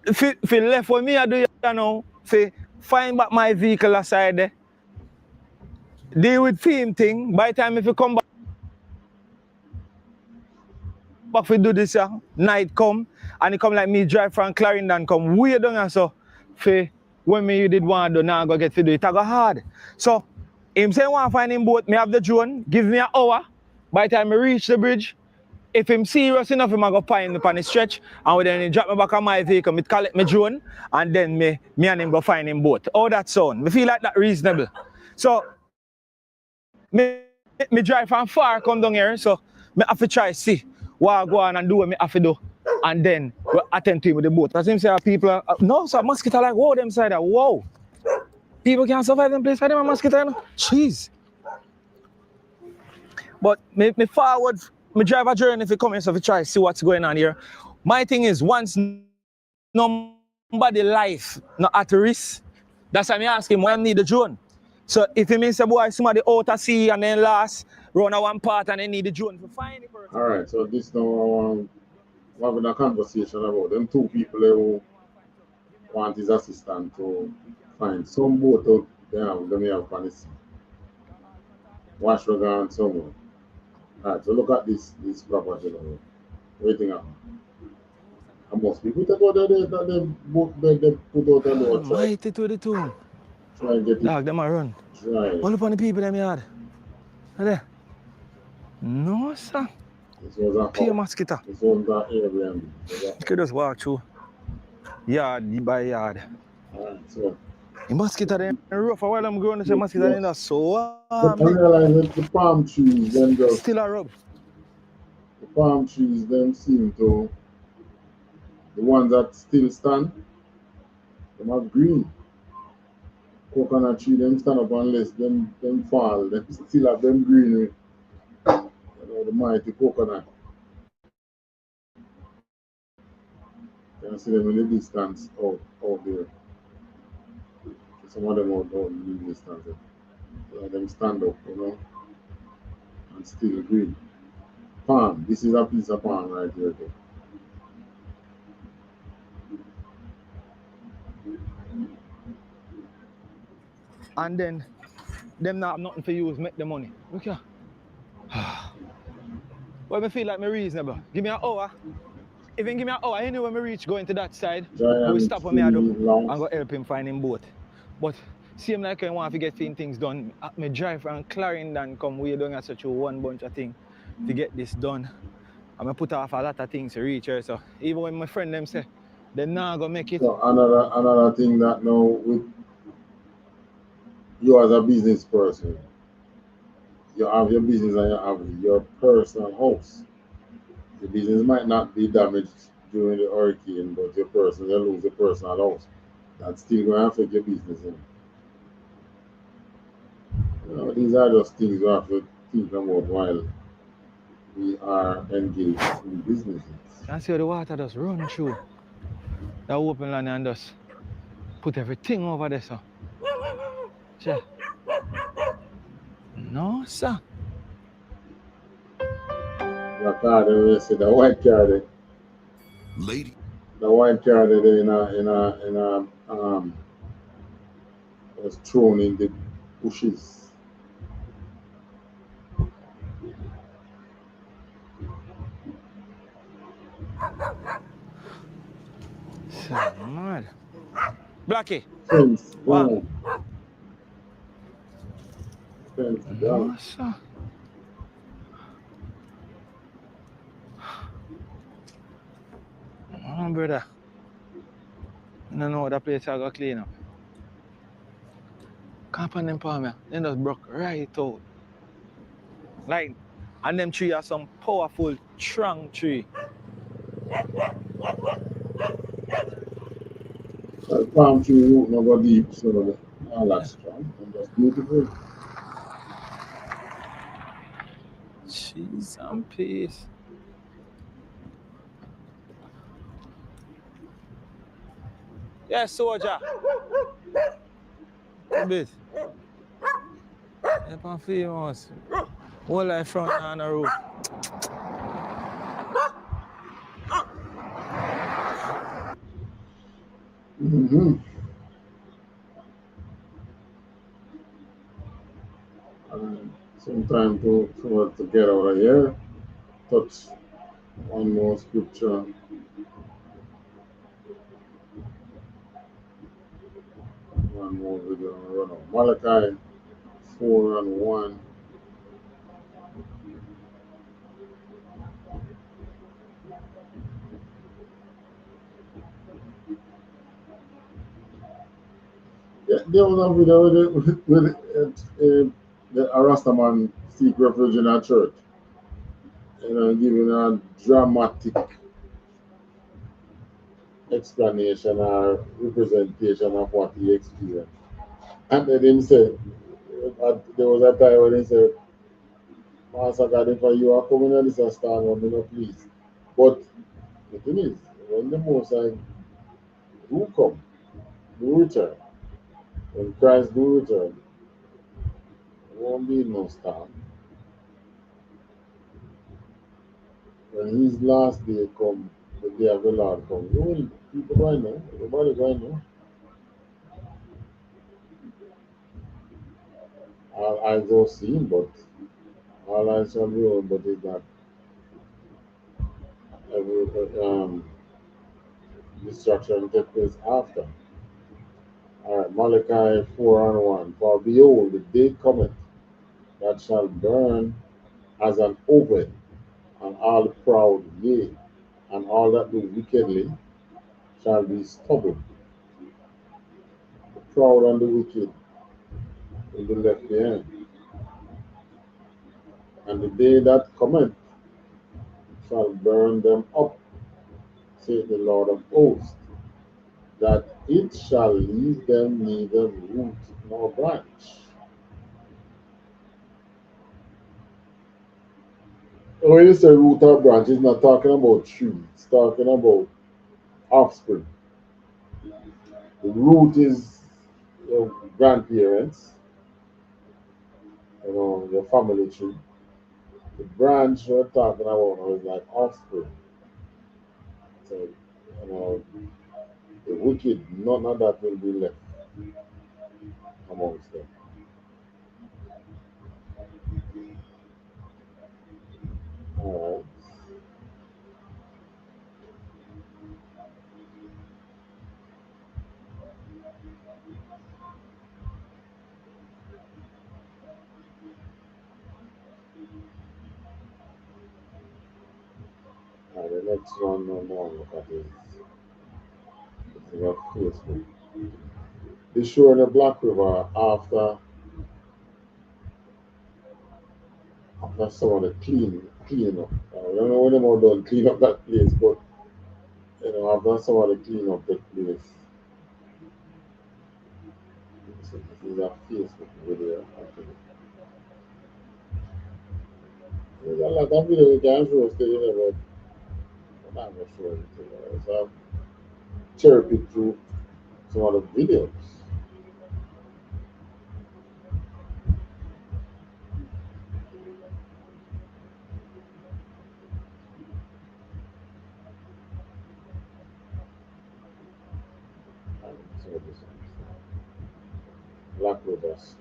if left for me I do if find back my vehicle aside there. Deal with film thing. By the time if you come back we do this night come and it come like me drive from Clarendon come way down and so when you did want to do now go get to do it, I go hard. So him say want to find him boat, me have the drone, give me an hour. By the time I reach the bridge, if him serious enough, him I go find me on the stretch and then he drop me back on my vehicle, me collect my drone and then me and him go find him boat. Oh that sound. Me feel like that reasonable. So me drive from far come down here, so me have to try see what I go on and do what me have to do. And then we attend to him with the boat. As him say, people no, so mosquito like, whoa, them side, whoa. People can't survive in place for them a mosquito, Jeez. But me forward me drive a journey if you come here, so if you try see what's going on here. My thing is, once nobody life not at risk, that's why I ask him why I need the drone. So if he means a boy somebody out at sea and then last run a one part and they need the drone to find the person. All right, so this now we're having a conversation about them two people who want his assistant to find some boat out there they may have on the sea. Wash Rogan and somewhere. All right, so look at this property now. Waiting up. I must be put out there that they put out there more. Mighty to the tomb. Try and get it. Dog, them a run. Try. All upon the people them yard. There. No, sir. This was a pure mosquito. This was an Airbnb. You could just walk through yard by yard. Alright, so. The mosquito them rough. While I'm growing, the mosquito them that's so I realize the palm trees them just still a rub. The palm trees them seem to the ones that still stand, them are green. Coconut tree them stand up unless them fall, them still have them greenery. You know, the mighty coconut. You can see them in the distance out there. Some of them out in the distance. Them stand up, you know, and still green. Palm. This is a piece of palm right here. Though. And then them not have nothing for use, make the money. Look here. Well, I feel like me reasonable. Give me an hour. Even give me an hour, anyway, when me reach going to that side, we stop on me and go help him find him boat. But same like I want to get things done, me drive from Clarendon come way down at such a one bunch of things to get this done. And I put off a lot of things to reach her. So even when my friend them say they're not gonna make it. So another thing that now with you as a business person, you have your business and you have your personal house. The business might not be damaged during the hurricane, but you lose your personal house. That's still going to affect your business. You know, these are just things you have to think about while we are engaged in businesses. And see how the water just run through that open land and just put everything over there, so. Check. No, sir. The car there, they say the white car there. Lady. The white car there was thrown in the bushes. So mad. Blackie. Fence. Wow. Fence. No, sir. Oh, brother. I don't know that place I got clean up. Camp on them palm here. They just broke right out. Like, and them tree are some powerful trunk tree. The palm tree root no go deep, so all that's strong and that's beautiful. Cheese and peace. Yes, soldier. A bit. Help on famous. Whole life front on the roof. Sometime to get out of here. Touch one more scripture. One more video and run out. Malachi 4:1. Yeah, there was a video with the Rastaman seek refuge in a church. You know, giving a dramatic explanation or representation of what he experienced. And then he said, there was a time when he said, Master God, if you are coming at this a stand, I'm not pleased. But the thing is, when the Most High do come, do return, when Christ do return, there won't be no stand. When his last day come, the day of the Lord come, you will, people going know, everybody going know. All eyes don't see him, but all eyes shall be open, but is that every destruction take place after. Alright, Malachi 4 and 1. For behold, the day cometh that shall burn as an oven, and all the proud, yea, and all that do wickedly shall be stubble. The proud and the wicked will be left behind. And the day that cometh shall burn them up, saith the Lord of hosts, that it shall leave them neither root nor branch. When you say root or branch, it's not talking about tree, it's talking about offspring. The root is your grandparents, your family tree. The branch we're talking about now is like offspring. So, the wicked, none of that will be left amongst them. Alright. The next one, no more look at is Facebook. The shore in the Black River after someone to clean up. I don't know when them all done clean up that place, but after someone to clean up that place. So this is a Facebook video. There's a lot of videos you can show still, but I'm not sure anything. So cherry pick through some of the videos. So this Black River Street.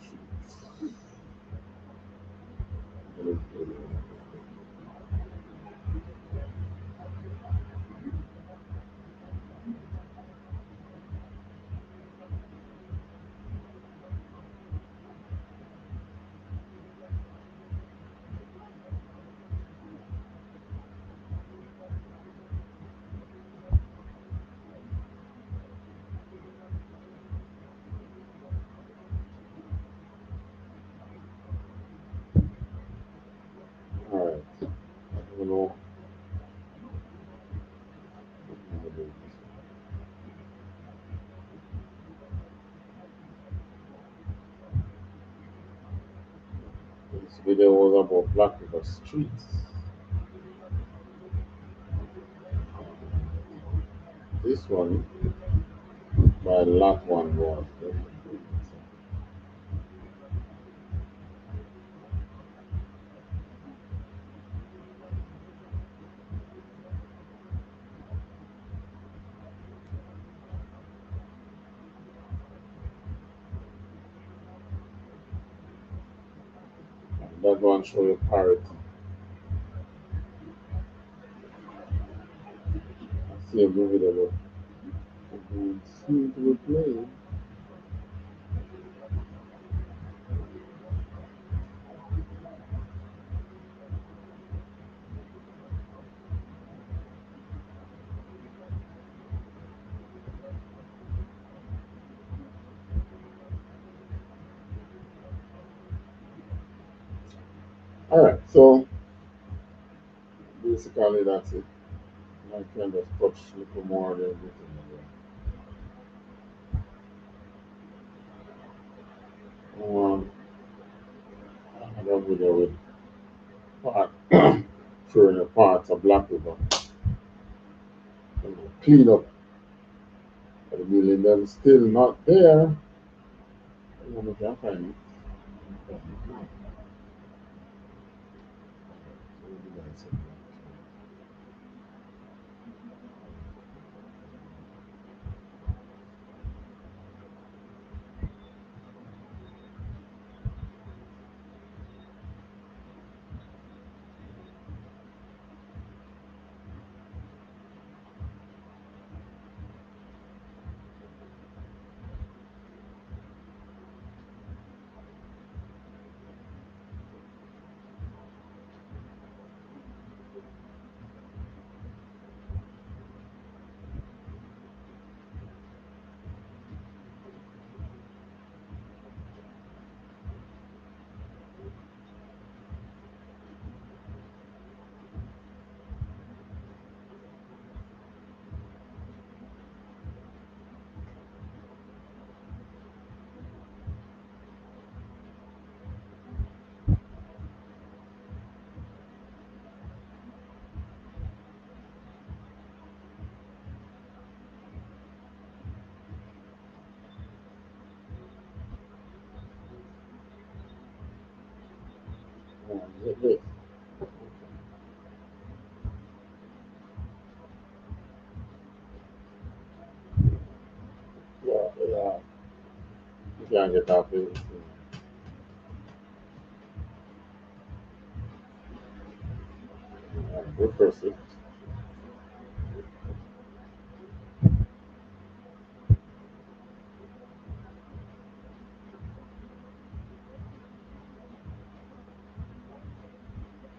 Alright. You know. This video was about Black River Streets. This one by Lot One was. That one show you parity. See a video that seem to be playing. Alright, so basically that's it. I kind of touch a little more than everything. Another video with part, showing a part of Black River. Clean up. But the building them still not there. You can't find it. Wait. Yeah. You can't get off it. Refresh it.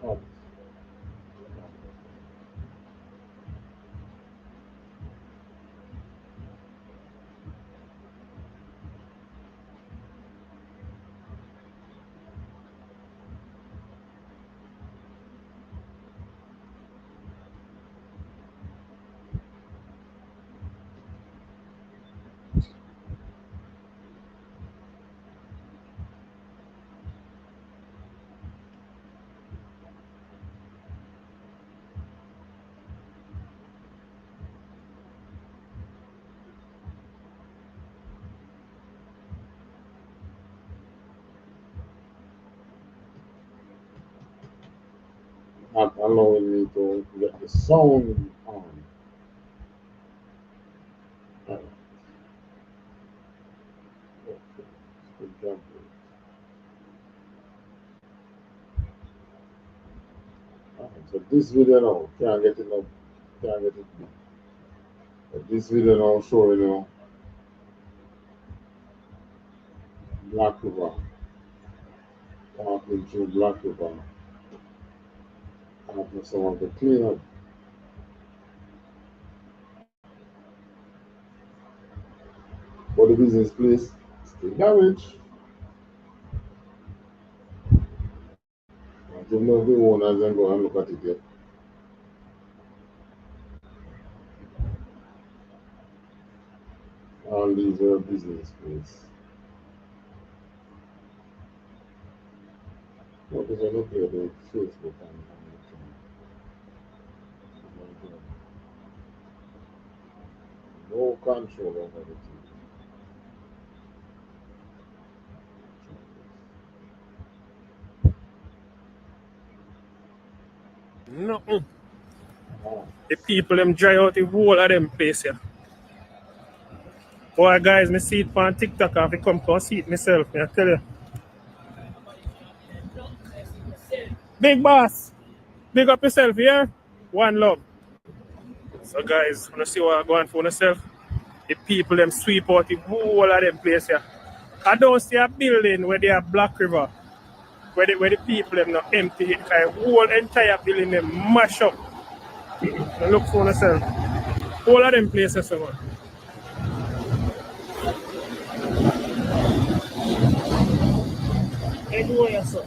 Oh. Not allowing me to get the sound on. Right. Good job. So this video now, can't get it now, can't get it. But this video now showing you Black River, walking through Black River, after some of the cleanup. But the business place still damaged. I don't know if the owners then go and look at it yet. All these are business places. What is I look at the Facebook and no control over the thing. Nothing. The people them dry out the whole of them place here. Boy guys, me see it on TikTok and I come see it myself, I tell you. Big boss, big up yourself here. One love. So guys, wanna see what I'm going for yourself? The people them sweep out the whole of them place here. I don't see a building where they have Black River. Where the people them not empty it. The whole entire building them mash up. Now look for yourself. All of them places, so man. Everywhere, sir.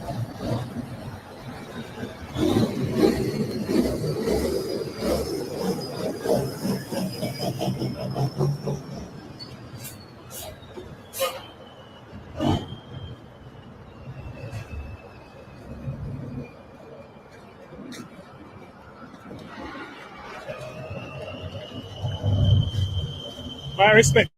My respect.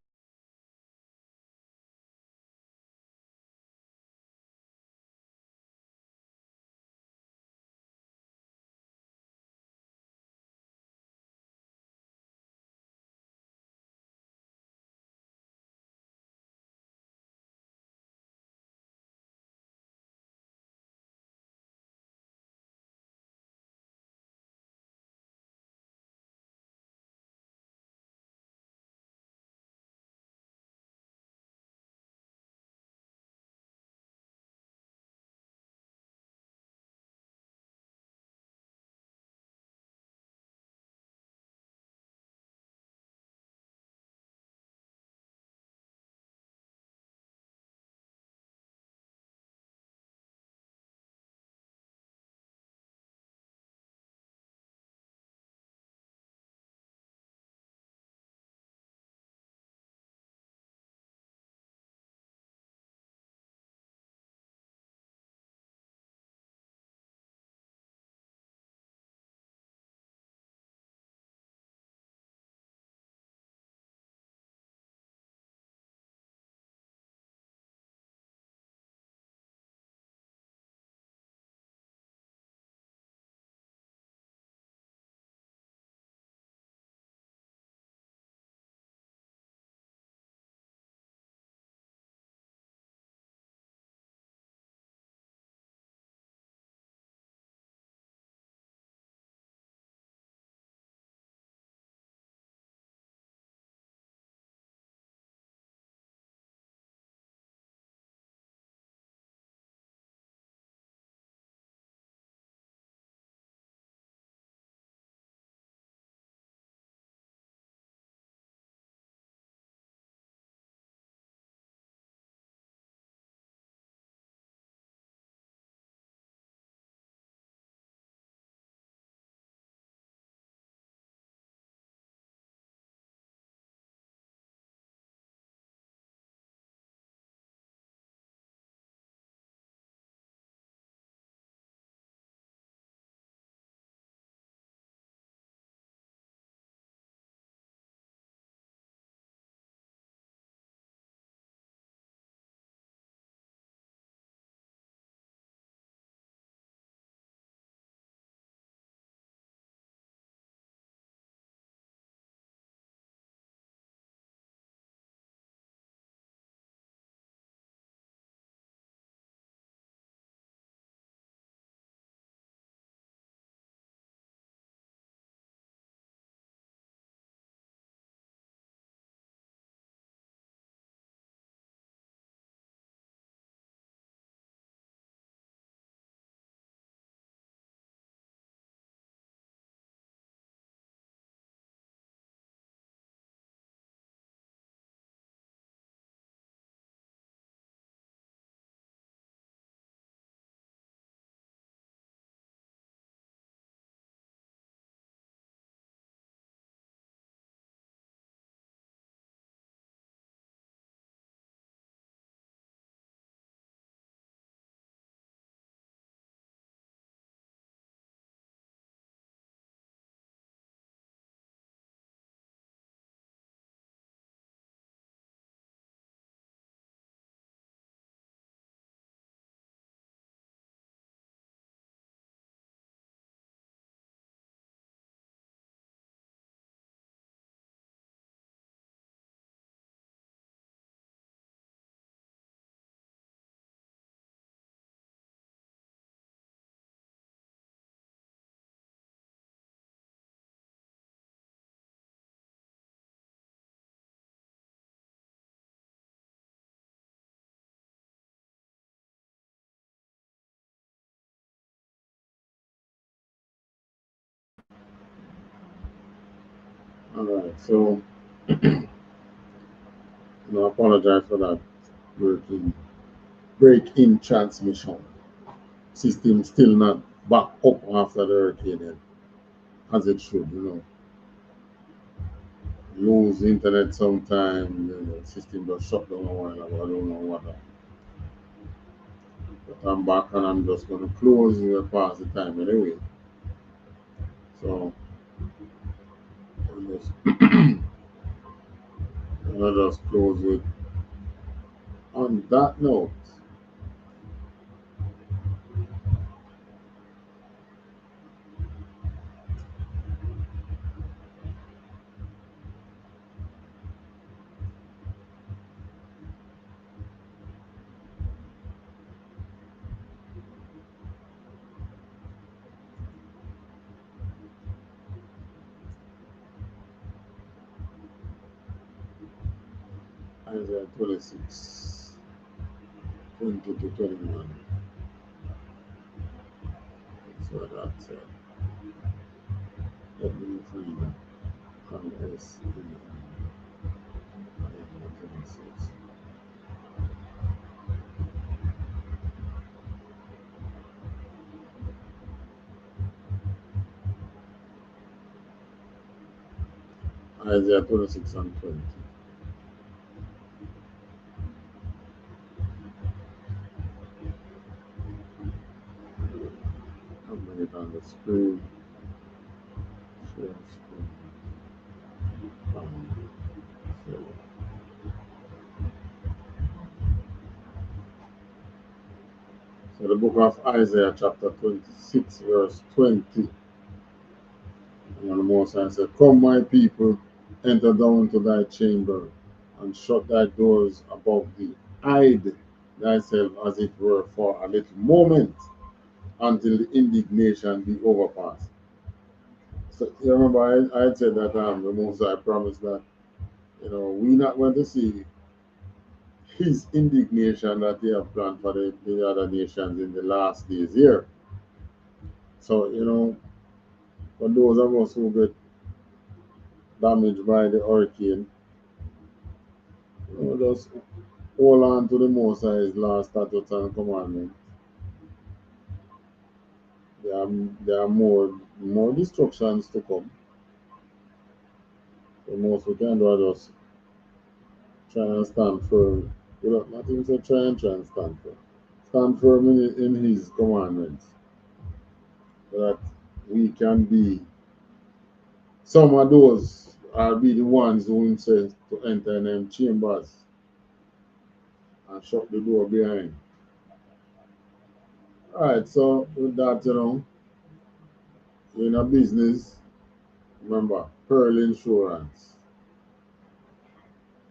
All right, so I apologize for that break in transmission. System still not back up after the hurricane as it should, Lose internet sometime, system just shut down a while ago. I don't know what. But I'm back and I'm just gonna close past the time anyway. So gonna just close with on that note. Isaiah 26, 20 to 21. So that's it. Let me find that. Isaiah 26 and 20. I'll bring it on the screen. Share screen. Share. So the book of Isaiah chapter 26 verse 20. And the Most High said, "Come my people, enter down into thy chamber, and shut thy doors above thee. Hide thyself as it were for a little moment, until the indignation be overpassed." So you remember I had said that the Most High promised that, we're not going to see his indignation that he have planned for the other nations in the last days here. So, for those of us who get damaged by the hurricane, just hold on to the Most High's last statutes and commandments. There are more destructions to come. The most we can do is just try and stand firm. Not even say try and stand firm. Stand firm in his commandments, so that we can be, some of those are be the ones who insist to enter in them chambers and shut the door behind. Alright, so with that, you're in a business, remember, Pearl Insurance.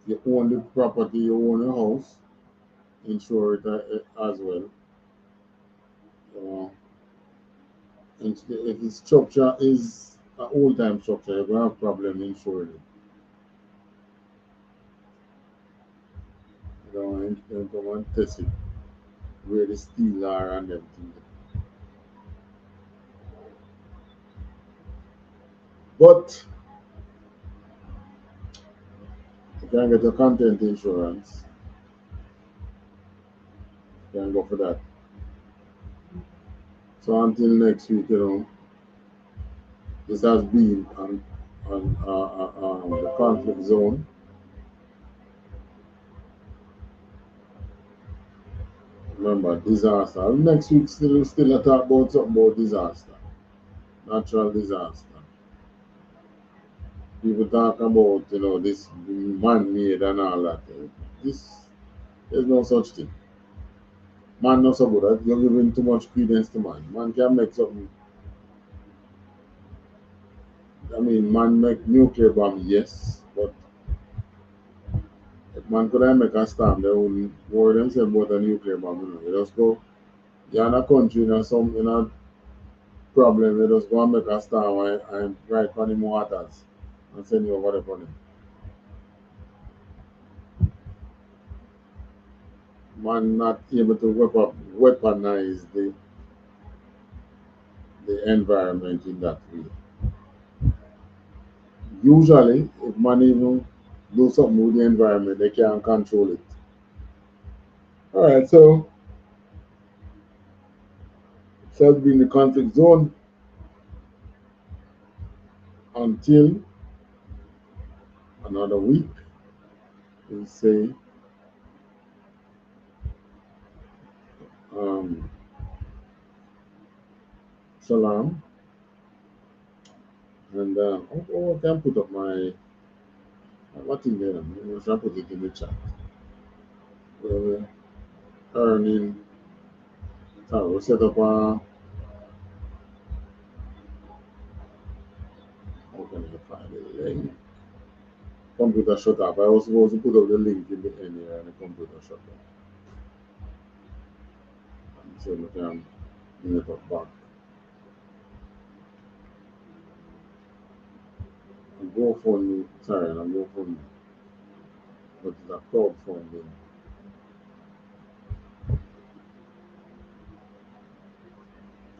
You own the property, you own the house, insure it as well. And if the structure is an old-time structure, you're going to have problem insuring it. You come and test it, where the steel are and everything. But you can get a content insurance. You can go for that. So until next week, this has been on the conflict zone. Remember, disaster. Next week, still talk about something about disaster, natural disaster. People talk about, this man-made and all that. There's no such thing. Man not so good. You're giving too much credence to man. Man can make something. Man make nuclear bomb, yes, but if man could make a storm, they wouldn't worry themselves about a nuclear bomb. You just go, you're in a country, in a problem, they just go and make a storm and ride for the waters and send you over the money. Man not able to weaponize the environment in that way. Usually, if man even do something with the environment, they can't control it. Alright, so it has been the conflict zone until another week. We say Shalom. And I can put up my What in there? You should put it in the chat. We're earning. So we set up a. How can I find the link? Computer shut off. I was supposed to put up the link in the end here and the computer shut off. So we can bring it up back. And GoFundMe, sorry, and GoFundMe. But it's a crowdfunding.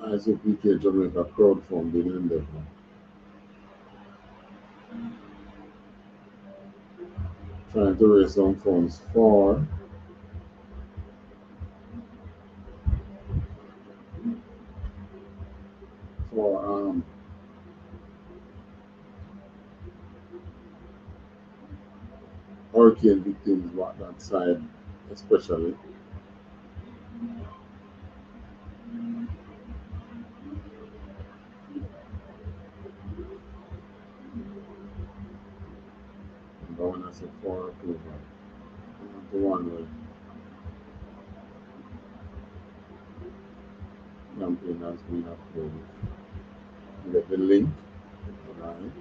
ISUPK Jamaica crowdfunding endeavor. Trying to raise some funds for hurricane victims, what that side especially. And when I say for approval, the one with campaign has been approved. You get the link, right?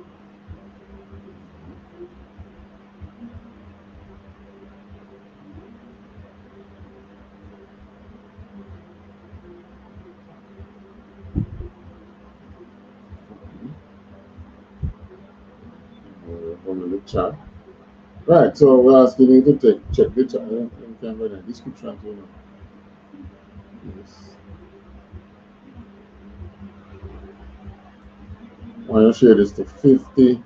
On the chat. Right, so we're asking you to check the chat. You can read the description too. Yes. I want to share this to 50.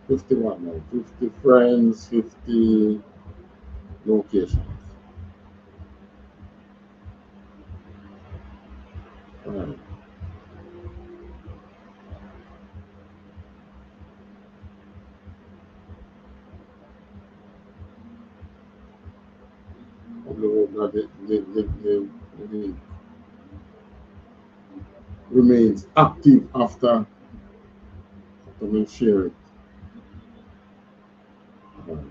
51 now, 50 friends, 50 locations. Right. The remains active after we share it. Right.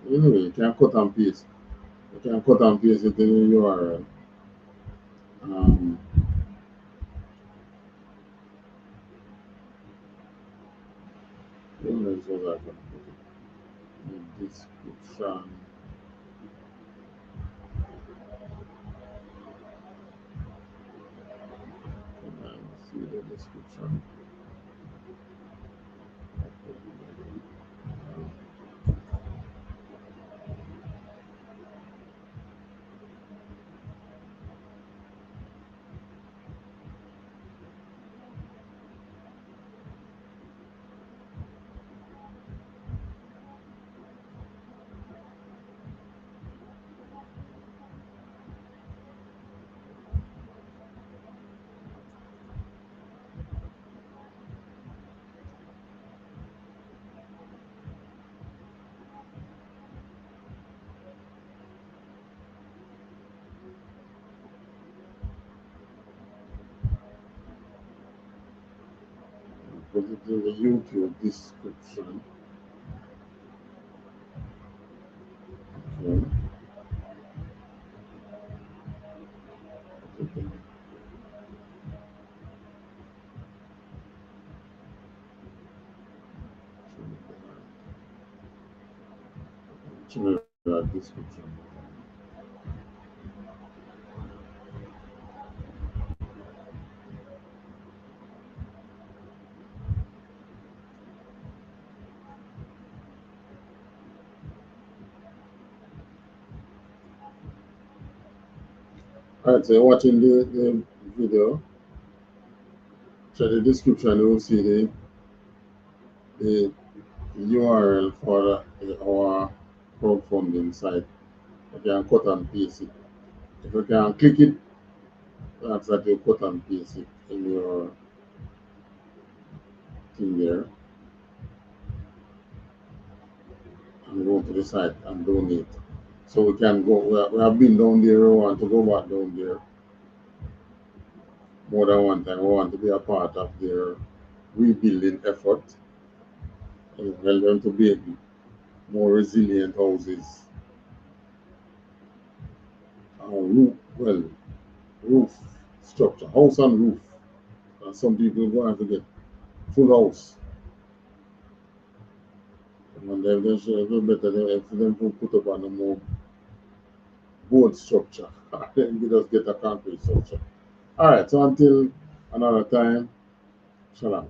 Anyway, you can cut and paste. You can cut and paste it in the URL. Where else was I going to put it? The description. Can I see the description? Put it in the YouTube description. Okay. Description. Alright, so you're watching the video. Check the description, you will see the URL for our crowdfunding site. You can cut and paste it. If you can click it, that's that you cut and paste it in your thing there and go to the site and donate. So we can go, we have been down there, we want to go back down there more than one time. We want to be a part of their rebuilding effort and help them to build more resilient houses. Roof structure, house and roof. And some people are going to get full house. And then they should do better if them put up on a more board structure. Then we just get a concrete structure. All right, so until another time, shalom.